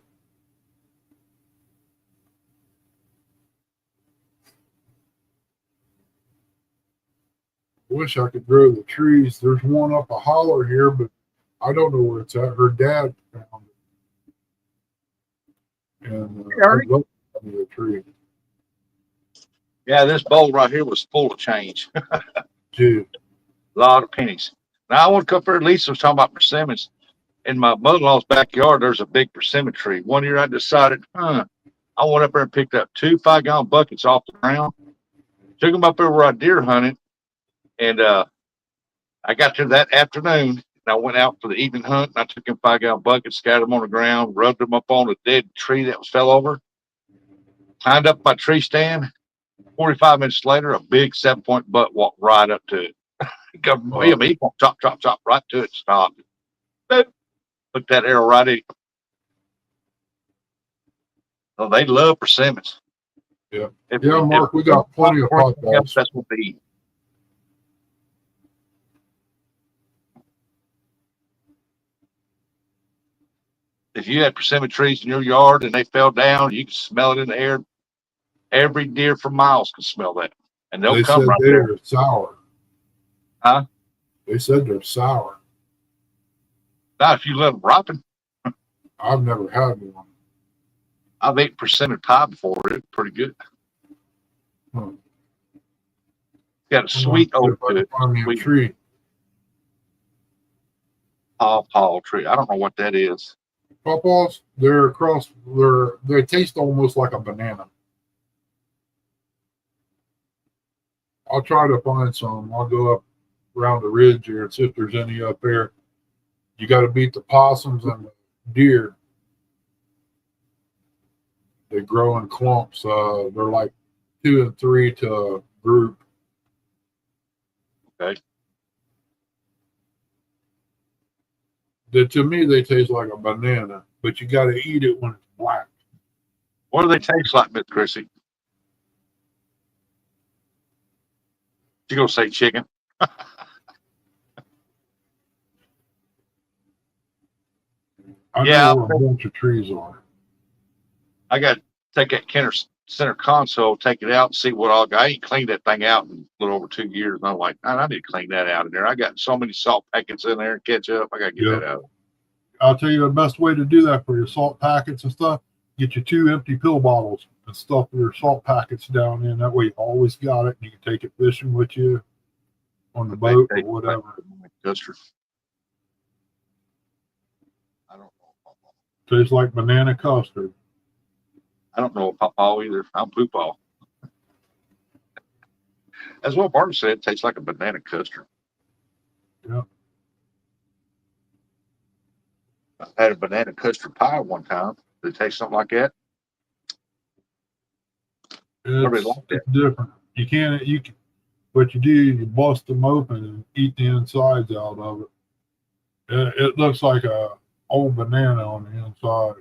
Wish I could grow the trees. There's one up a holler here, but I don't know where it's at. Her dad found it, and I'd love to have a tree. Yeah, this bowl right here was full of change. Dude, A lot of pennies. Now I want to come for Lisa was talking about persimmons. In my mother-in-law's backyard, there's a big persimmon tree. One year I decided, I went up there and picked up 2 5-gallon buckets off the ground, took them up there where I deer hunted, and I got there that afternoon, and I went out for the evening hunt, and I took them 5-gallon buckets, scattered them on the ground, rubbed them up on a dead tree that was fell over, climbed up my tree stand. 45 minutes later, a big 7-point butt walked right up to it. He chop, chop, chop right to it, stopped. Boop. Put that arrow right in. So they love persimmons. yeah. Yeah, Mark, we got plenty of hot dogs. That's what they eat. if you had persimmon trees in your yard and they fell down, you can smell it in the air. Every deer for miles can smell that, and they'll They come said right there. they're sour. Huh? They said they're sour. Now, if you let them ripen, I've never had one. I've ate persimmon pie before. It's pretty good. Huh. Got a sweet I'm gonna odor see if I to can it. find me a Sweet tree. pawpaw tree. I don't know what that is. Pawpaws, they taste almost like a banana. I'll try to find some. I'll go up around the ridge here and see if there's any up there. You got to beat the possums and the deer. They grow in clumps. They're like 2 and 3 to a group. Okay. To me, they taste like a banana, but you got to eat it when it's black. What do they taste like, Miss Chrissy? You gonna say chicken? I Yeah, know where a bunch of trees are. I got to take that center console, take it out, and see what all got. I ain't cleaned that thing out in a little over 2 years. And I'm like, man, I need to clean that out of there. I got so many salt packets in there and ketchup. I got to get that out. I'll tell you the best way to do that for your salt packets and stuff. Get you 2 empty pill bottles and stuff your salt packets down in. That way you always got it. And you can take it fishing with you on the boat or whatever. Custard. I don't know. Tastes like banana custard. I don't know pawpaw either. I'm poopaw. That's what Martin said. It tastes like a banana custard. Yeah. I had a banana custard pie one time. Did it taste something like that? It's different. You can what you do, you bust them open and eat the insides out of it. It looks like a old banana on the inside,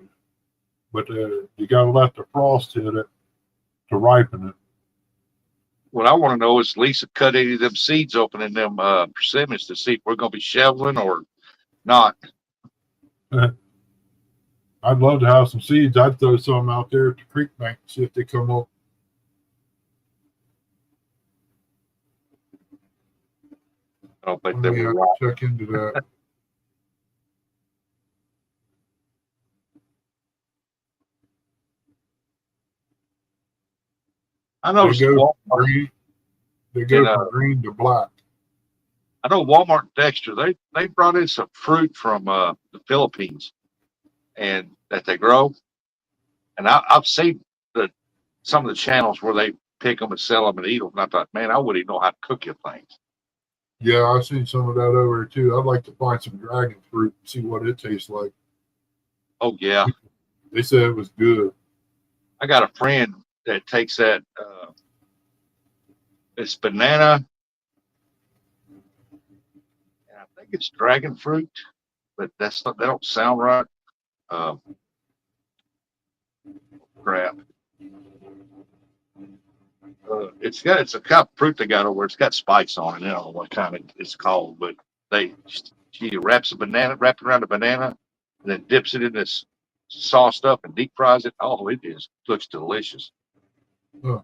but you got to let the frost hit it to ripen it. What I want to know is Lisa cut any of them seeds open in them persimmons to see if we're going to be shoveling or not. I'd love to have some seeds. I'd throw some out there at the creek bank and see if they come up. I don't think they Maybe I will. can check into that. I know They go from Walmart. green. They go from green to black. I know Walmart and Dexter. They brought in some fruit from the Philippines, and that they grow. And I've seen some of the channels where they pick them and sell them and eat them. And I thought, man, I wouldn't even know how to cook your things. Yeah, I've seen some of that over here too. I'd like to find some dragon fruit and see what it tastes like. Oh yeah, They said it was good. I got a friend that takes that. It's banana, and I think it's dragon fruit, but that don't sound right. Crap. It's a kind of fruit they got over. It's got spikes on it. I don't know what kind it's called, but she wraps it around a banana, and then dips it in this sauce stuff and deep fries it. Oh, it looks delicious. Huh.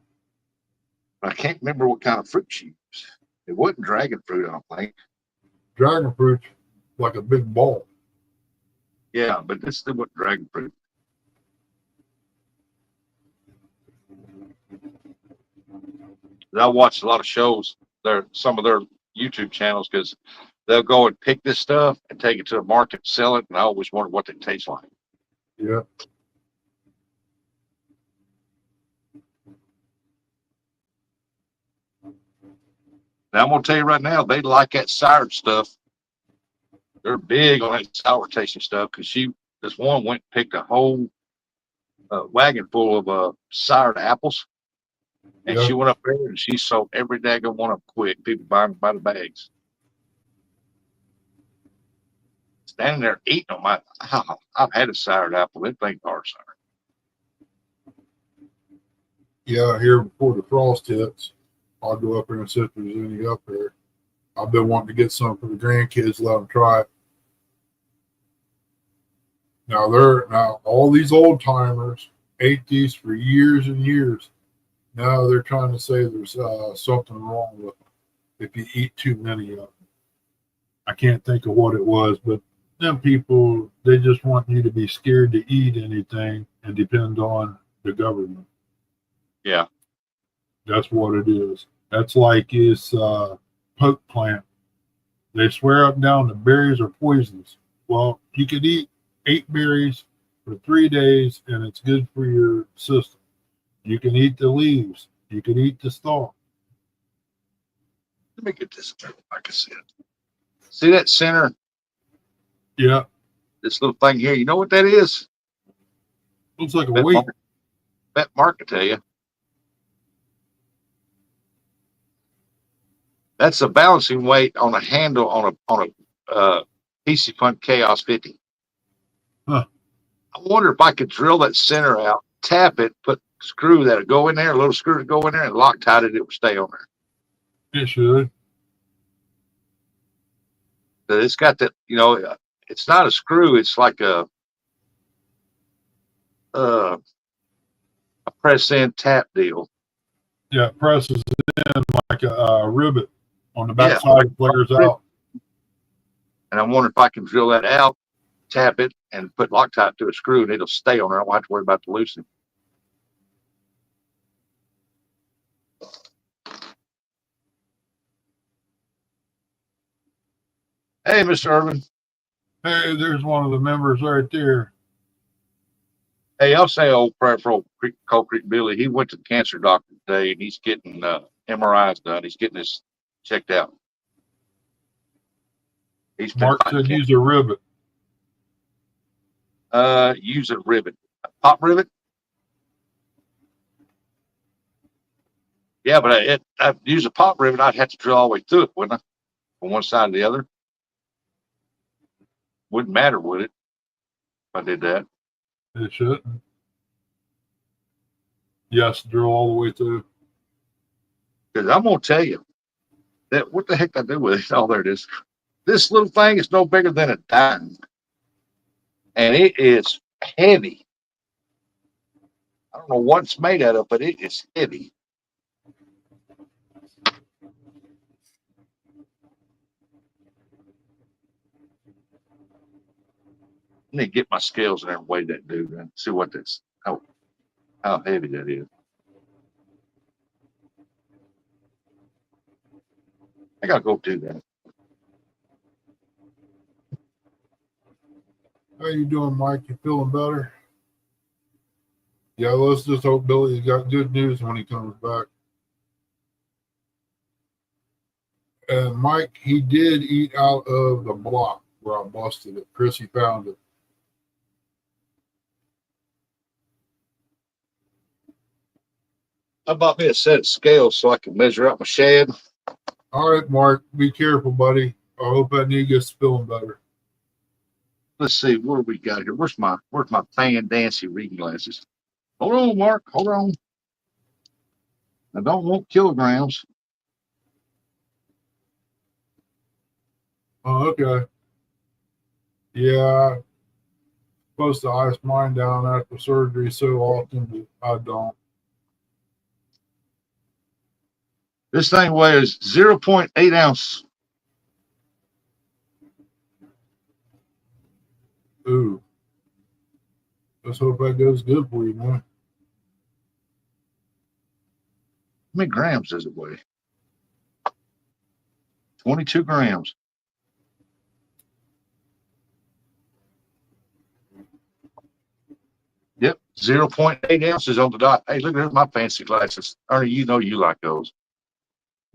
I can't remember what kind of fruit she used. It wasn't dragon fruit, I don't think. Dragon fruit, like a big ball. Yeah, but this still wasn't dragon fruit. I watch a lot of shows. Some of their YouTube channels because they'll go and pick this stuff and take it to the market, sell it, and I always wonder what they taste like. Yeah. Now I'm gonna tell you right now, they like that sour stuff. They're big on that sour tasting stuff because this one went and picked a whole wagon full of soured apples. And Yeah. she went up there and she sold every daggone one of them quick. People buying them by the bags. Standing there eating them. I've had a soured apple. Them things are sour. Yeah, here before the frost hits, I'll go up there and see if there's any up there. I've been wanting to get some for the grandkids, let them try it. Now all these old timers ate these for years and years. Now they're trying to say there's something wrong with them if you eat too many of them. I can't think of what it was, but them people, they just want you to be scared to eat anything and depend on the government. Yeah. That's what it is. That's like this poke plant. They swear up and down the berries are poisonous. Well, you could eat 8 berries for 3 days and it's good for your system. You can eat the leaves. You can eat the stalk. Let me get this like I said. See that center, Yeah, this little thing here? You know what that is? looks like a Bet weight. Mark, Bet Mark can tell you. That's a balancing weight on a handle on a PC Fun Chaos 50. Huh. I wonder if I could drill that center out, tap it, put a screw that'll go in there, a little screw to go in there, and Loctite it, it would stay on there. It should. But it's got that, it's not a screw, it's like a press in tap deal. Yeah, it presses in like a rivet on the back Yeah. side, flares out. And I'm wondering if I can drill that out, tap it, and put Loctite to a screw, and it'll stay on there. I won't have to worry about the loosening. Hey, Mr. Irvin. Hey, there's one of the members right there. Hey, I'll say old prayer for old Cold Creek Billy. He went to the cancer doctor today, and he's getting MRIs done. He's getting this checked out. He's been Mark said use a rivet. use a rivet, a pop rivet. Yeah, but I'd use a pop rivet. I'd have to drill all the way through it, wouldn't I? From one side to the other. Wouldn't matter, would it? If I did that. It shouldn't. Yes, drill all the way through. Because I'm gonna tell you that what the heck I do with it? Oh, there it is. This little thing is no bigger than a dime, and it is heavy. I don't know what it's made out of, but it is heavy. I need to get my scales in there and weigh that dude and see what that's how heavy that is. I gotta go do that. How you doing, Mike? You feeling better? Yeah, let's just hope Billy's got good news when he comes back. And Mike, he did eat out of the block where I busted it. Chrissy found it. I bought me a set of scales so I can measure out my shad. All right, Mark, be careful, buddy. I hope that knee gets feeling better. Let's see what do we got here. Where's my fan dancy reading glasses? Hold on, Mark. Hold on. I don't want kilograms. Oh, okay. Yeah, supposed to ice mine down after surgery so often, but I don't. This thing weighs 0.8 ounce. Ooh. Let's hope that goes good for you, man. How many grams does it weigh? 22 grams. Yep, 0.8 ounces on the dot. Hey, look, there's my fancy glasses. Ernie, you know you like those.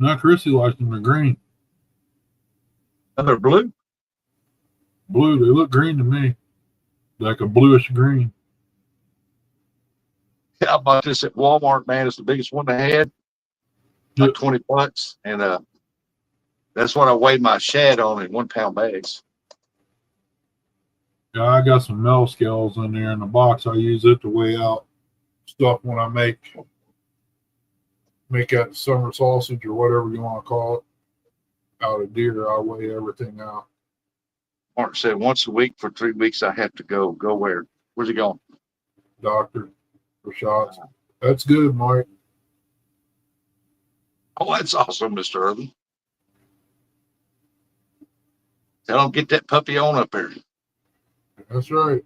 Now, Chrissy likes them in green. And they're blue. Blue, they look green to me. Like a bluish green. Yeah, I bought this at Walmart, man. It's the biggest one they had. Like 20 bucks. And that's what I weighed my shad on in 1 pound bags. Yeah, I got some Mel scales in there in the box. I use it to weigh out stuff when I make that summer sausage or whatever you want to call it out of deer. I weigh everything out. Martin said once a week for 3 weeks. I have to go. Go where? Where's he going? Doctor for shots. That's good, Mike. Oh, that's awesome, Mr. Irvin. Tell him get that puppy on up there. That's right.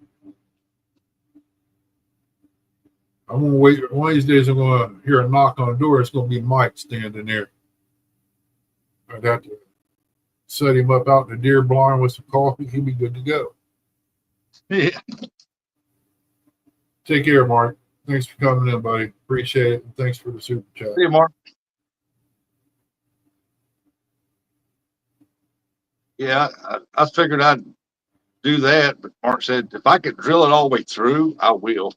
I'm gonna wait. One of these days, I'm gonna hear a knock on the door. It's gonna be Mike standing there. I'd have to set him up out in the deer barn with some coffee. He'd be good to go. Yeah. Take care, Mark. Thanks for coming in, buddy. Appreciate it. And thanks for the super chat. See you, Mark. Yeah, I figured I'd do that, but Mark said if I could drill it all the way through, I will.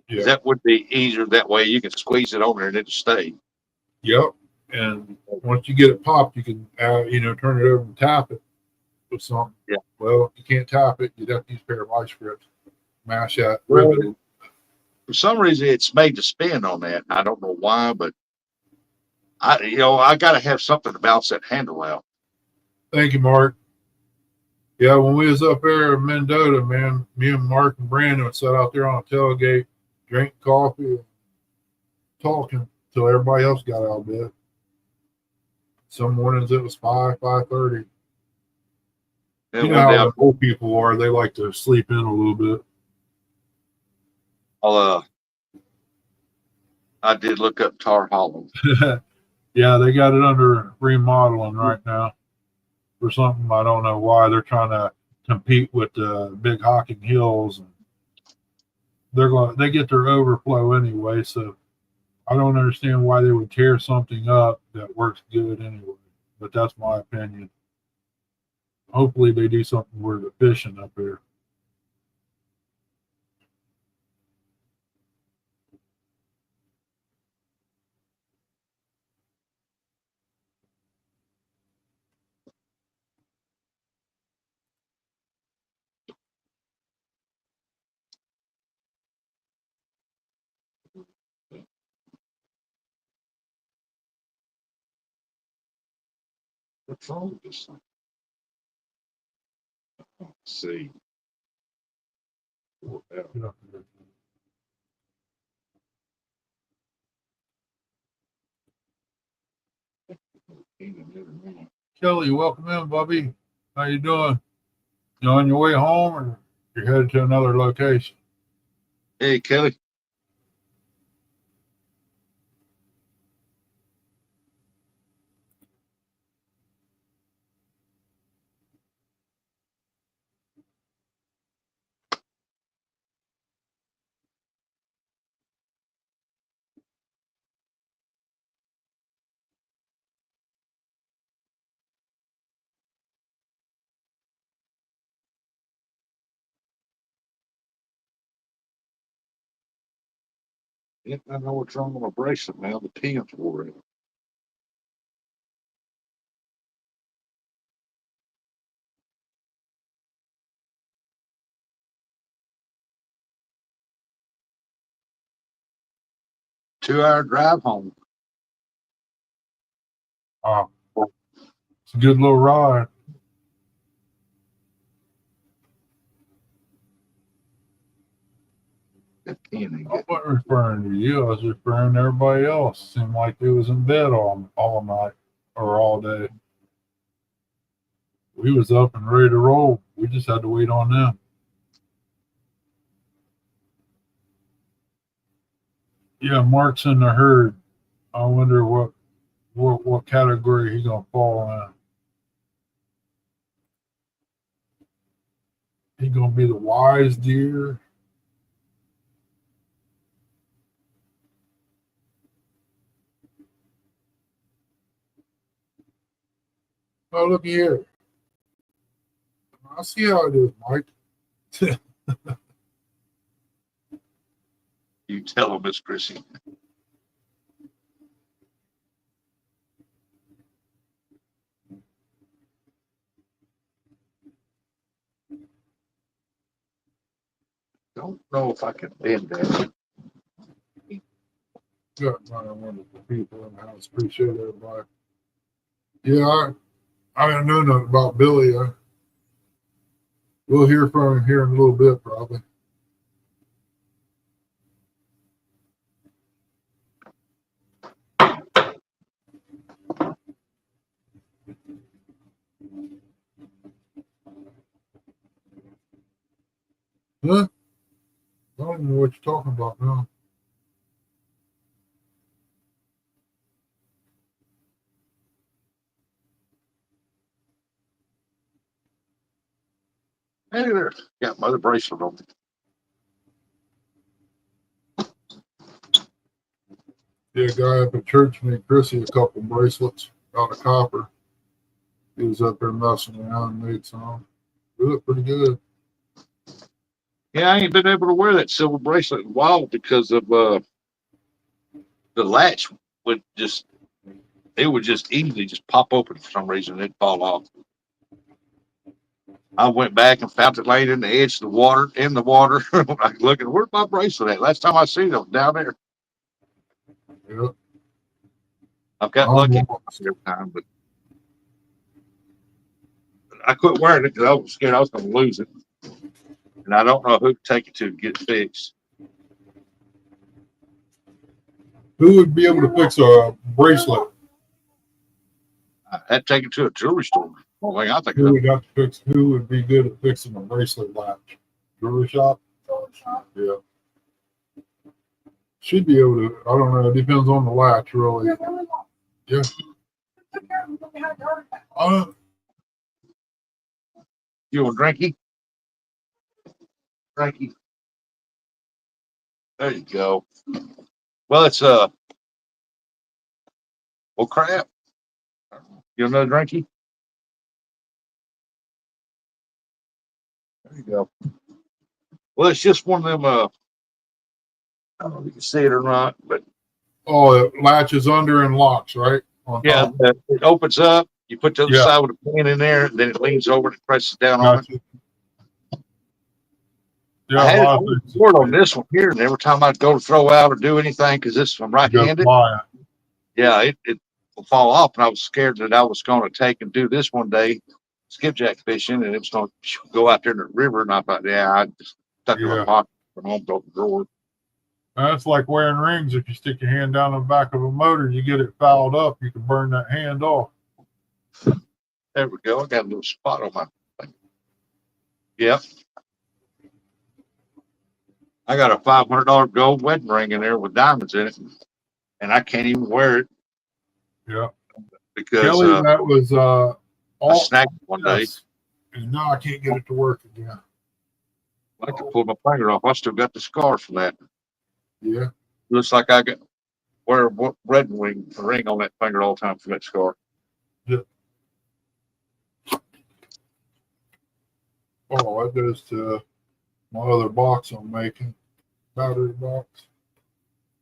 Yeah. That would be easier. That way you can squeeze it over there and it'll stay. Yep. And once you get it popped, you can turn it over and tap it with something. Yeah. Well, if you can't tap it, you'd have to use a pair of vice grips. Mash that, Well, rivet it. For some reason, it's made to spin on that. I don't know why, but I got to have something to bounce that handle out. Thank you, Mark. Yeah, when we was up there in Mendota, man, me and Mark and Brandon would sit out there on a tailgate, drink coffee, talking till everybody else got out of bed. Some mornings it was 5:30. And You know one day how the old people are; they like to sleep in a little bit. I did look up Tar Hollow. Yeah, they got it under remodeling right now for something. I don't know why. They're trying to compete with the big Hocking Hills. They get their overflow anyway, so I don't understand why they would tear something up that works good anyway. But that's my opinion. Hopefully they do something where the fishing up there. What's wrong with this thing? Let's see. Get up there. Kelly, welcome in, Bubby. How you doing? You on your way home or you're headed to another location? Hey, Kelly. Yep, I know what's wrong with my bracelet now. The pin's wore out. Two-hour drive home. Oh, it's a good little ride. That pin ain't I good. wasn't referring to you. I was referring to everybody else. Seemed like they was in bed all night or all day. We was up and ready to roll. We just had to wait on them. Yeah, Mark's in the herd. I wonder what category he gonna fall in. He gonna be the wise deer. Oh, look here. I see how it is, Mike. You tell him, Miss Chrissy. Don't know if I can bend that. Got my wonderful people in the house. Appreciate everybody. Yeah, I didn't know nothing about Billy. We'll hear from him here in a little bit, probably. Huh? I don't know what you're talking about now. Hey there. Got my other bracelet on. Yeah, a guy up at church made Chrissy a couple bracelets out of copper. He was up there messing around and made some. They look pretty good. Yeah, I ain't been able to wear that silver bracelet in a while because of the latch would just easily just pop open for some reason. It'd fall off. I went back and found it laying in the edge of the water, in the water. Like looking, where's my bracelet at? Last time I seen it, it was down there. Yeah. I've got I don't lucky know. every time, but I quit wearing it because I was scared I was going to lose it. And I don't know who to take it to get it fixed. Who would be able to fix a bracelet? I had to take it to a jewelry store. Well, I think Who of. would have to fix? Who would be good at fixing a bracelet latch? Jewelry shop. Yeah. Should be able to. I don't know. It depends on the latch, really. Yeah. You want drinky? Drinky. There you go. Well, it's well, crap. You want another drinky? There you go. Well, it's just one of them. I don't know if you can see it or not, but Oh, it latches under and locks, right? On yeah, top. it opens up. You put the other Yeah. side with a pin in there, and then it leans over and presses down on it. Gotcha. Yeah, I had a it lot of on things. board on this one here, and every time I'd go to throw out or do anything, because I'm Just right-handed, fly it. yeah, it will fall off, and I was scared that I was going to take and do this one day, skipjack fishing, and it was going to go out there in the river, and I thought, yeah, I just stuck it in my Yeah. pocket from home, broke the drawer. That's like wearing rings. If you stick your hand down the back of a motor, you get it fouled up, you can burn that hand off. There we go. I got a little spot on my thing. Yep. I got a $500 gold wedding ring in there with diamonds in it, and I can't even wear it Yeah. because Kelly, that was I all. snagged it one day. Yes. And now I can't get it to work again. I could pull my finger off. I still got the scar from that. Yeah. Looks like I got wear a red ring on that finger all the time for that scar. Oh, that goes to my other box I'm making. Battery box.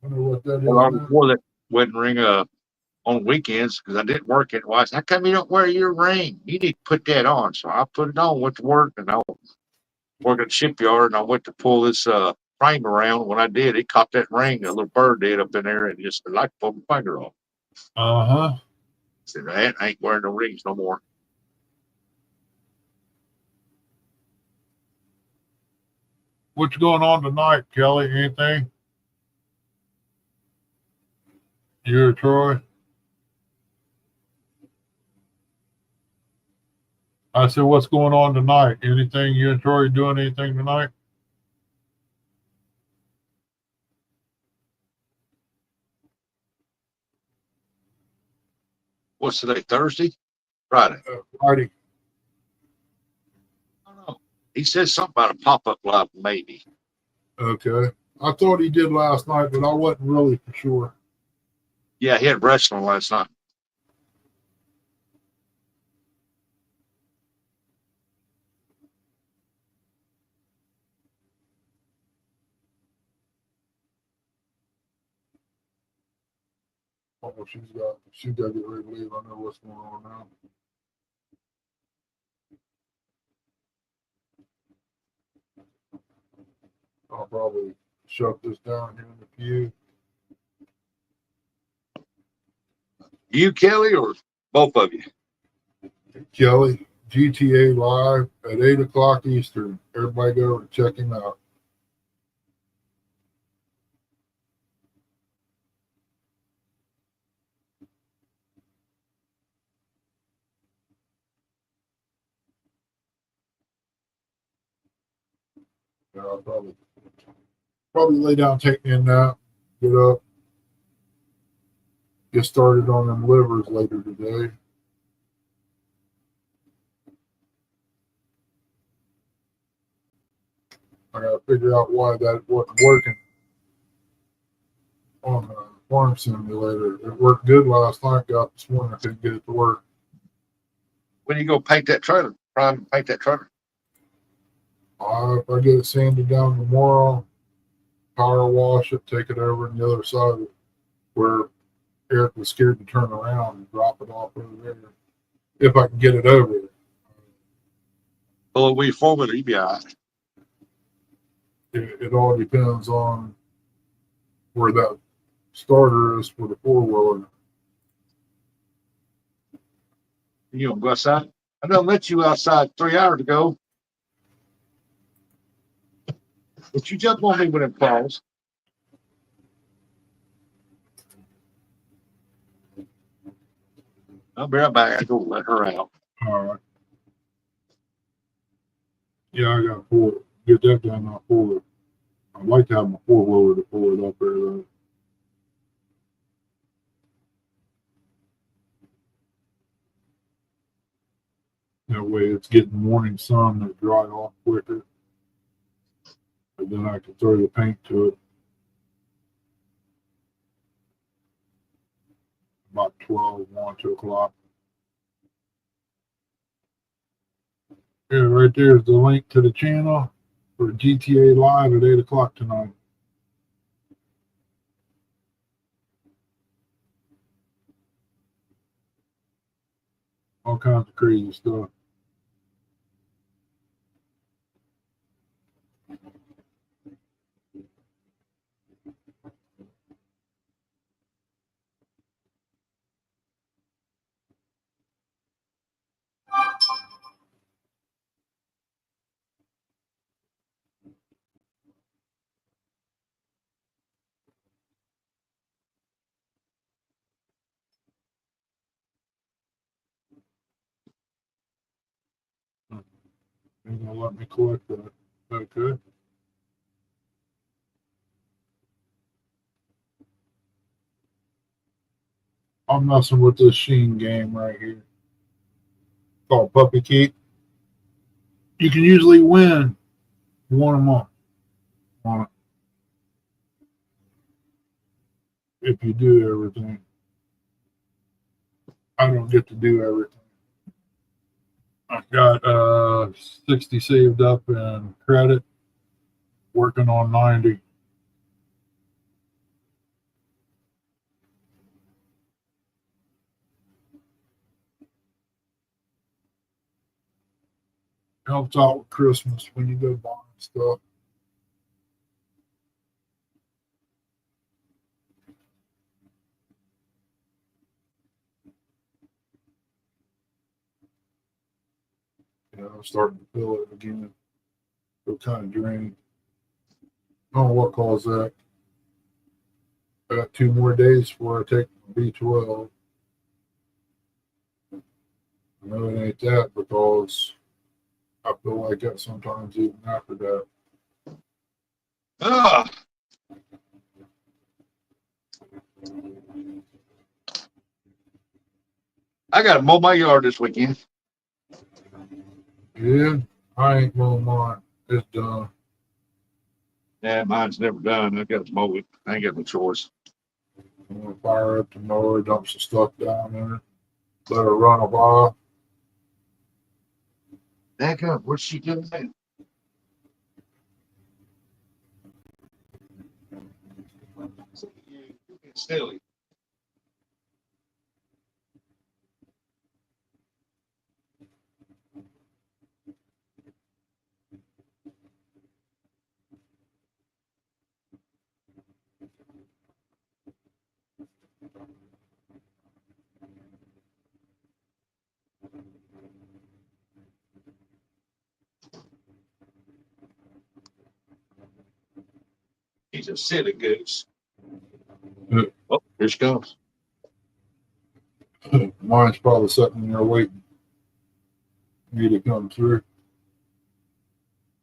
Wonder what that is. Well, I now. wore that wedding ring on weekends because I didn't work it. Well, I said, how come you don't wear your ring? You need to put that on. So I put it on, went to work, and I worked at the shipyard, and I went to pull this frame around. When I did, it caught that ring. A little bird did up in there, and just like pulled my finger off. Uh-huh. I said, I ain't wearing no rings no more. What's going on tonight, Kelly? Anything? You or Troy? I said, what's going on tonight? Anything? You and Troy doing anything tonight? What's today? Thursday? Friday? Friday. I don't know. He said something about a pop-up live, maybe. Okay. I thought he did last night, but I wasn't really for sure. Yeah, he had wrestling last night. Oh, she's got to get ready to leave. I know what's going on now. I'll probably shut this down here in the pew. You, Kelly, or both of you? Kelly, GTA Live at 8 o'clock Eastern. Everybody go and check him out. I'll probably lay down, take me a nap, get up, get started on them livers later today. I gotta figure out why that wasn't working on the farm simulator. It worked good last night. Got this morning, I couldn't get it to work. When you go paint that trailer, prime paint that trailer. If I get it sanded down tomorrow, power wash it, take it over on the other side of it where Eric was scared to turn around and drop it off over there. If I can get it over there. Pull a wheel forward, you'll be all right. It all depends on where that starter is for the 4-wheeler. You gonna go outside? I done let you outside 3 hours ago. But you jump on me when it falls. I'll be right back. I go let her out. All right. Yeah, I got to pull it. Get that done. I'll pull it. I'd like to have my 4-wheeler to pull it up there, though. That way it's getting morning sun to dry off quicker. And then I can throw the paint to it about 12, 1, 2 o'clock. Yeah, right there's the link to the channel for GTA Live at 8 o'clock tonight. All kinds of crazy stuff. Ain't gonna let me collect that. Okay. I'm messing with this Sheen game right here called Puppy Keep. You can usually win one a month on it if you do everything. I don't get to do everything. I've got 60 saved up in credit, working on 90. Helps out with Christmas when you go buying stuff. I'm starting to feel it again. Feel kind of drained. I don't know what caused that. I got 2 more days before I take B12. I know it ain't that because I feel like that sometimes even after that. Ah, I gotta mow my yard this weekend. Yeah, I ain't mowing mine. It's done. Yeah, mine's never done. I gotta mow it. I ain't got no choice. I'm gonna fire up the mower, dump some stuff down there, let her run a while. Back up. What's she doing? Silly. He's a silly goose. Yeah. Oh, here she comes. Mine's probably sitting there waiting for me to come through.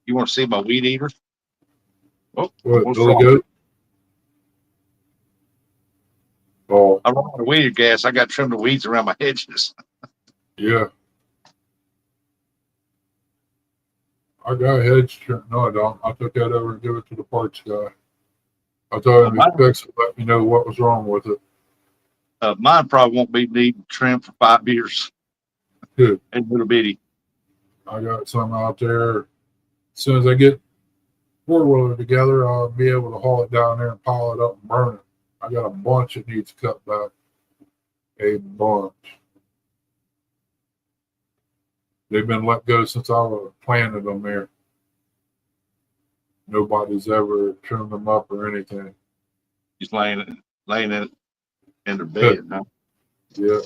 You want to see my weed eater? Oh, What, what's Billy wrong? Goat? Oh, I run out of weed gas. I got to trim the weeds around my hedges. yeah. I got a hedge trim. No, I don't. I took that over and give it to the parts guy. I told him to fix it, let me know what was wrong with it. Mine probably won't be needing trim for 5 years. Good. And little bitty. I got some out there. As soon as I get four-wheeler together, I'll be able to haul it down there and pile it up and burn it. I got a bunch that needs cut back. A bunch. They've been let go since I planted them there. Nobody's ever trimmed them up or anything. He's laying in it in their bed. Huh? Yeah.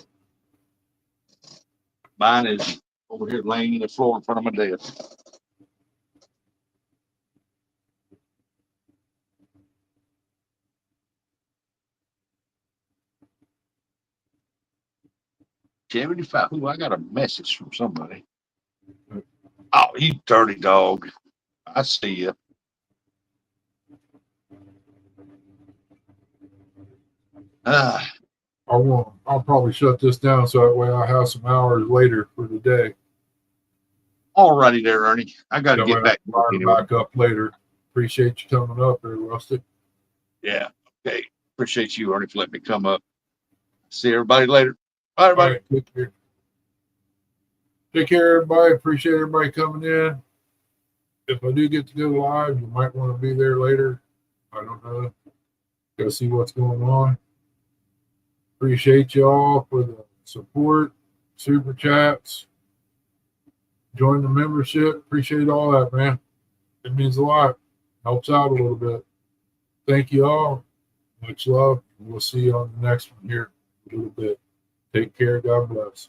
Mine is over here laying in the floor in front of my desk. $75. Ooh, I got a message from somebody. Oh, you dirty dog. I see you. I'll probably shut this down so that way I have some hours later for the day. Alrighty there, Ernie. I got to That get way back. I can fire Anyway. back up later. Appreciate you coming up there, Rusty. Yeah. Okay. Appreciate you, Ernie, for letting me come up. See everybody later. Bye, everybody. All right, take care. Take care, everybody. Appreciate everybody coming in. If I do get to go live, you might want to be there later. I don't know. Go see what's going on. Appreciate y'all for the support, super chats, join the membership. Appreciate all that, man. It means a lot. Helps out a little bit. Thank you all. Much love. We'll see you on the next one here in a little bit. Take care. God bless.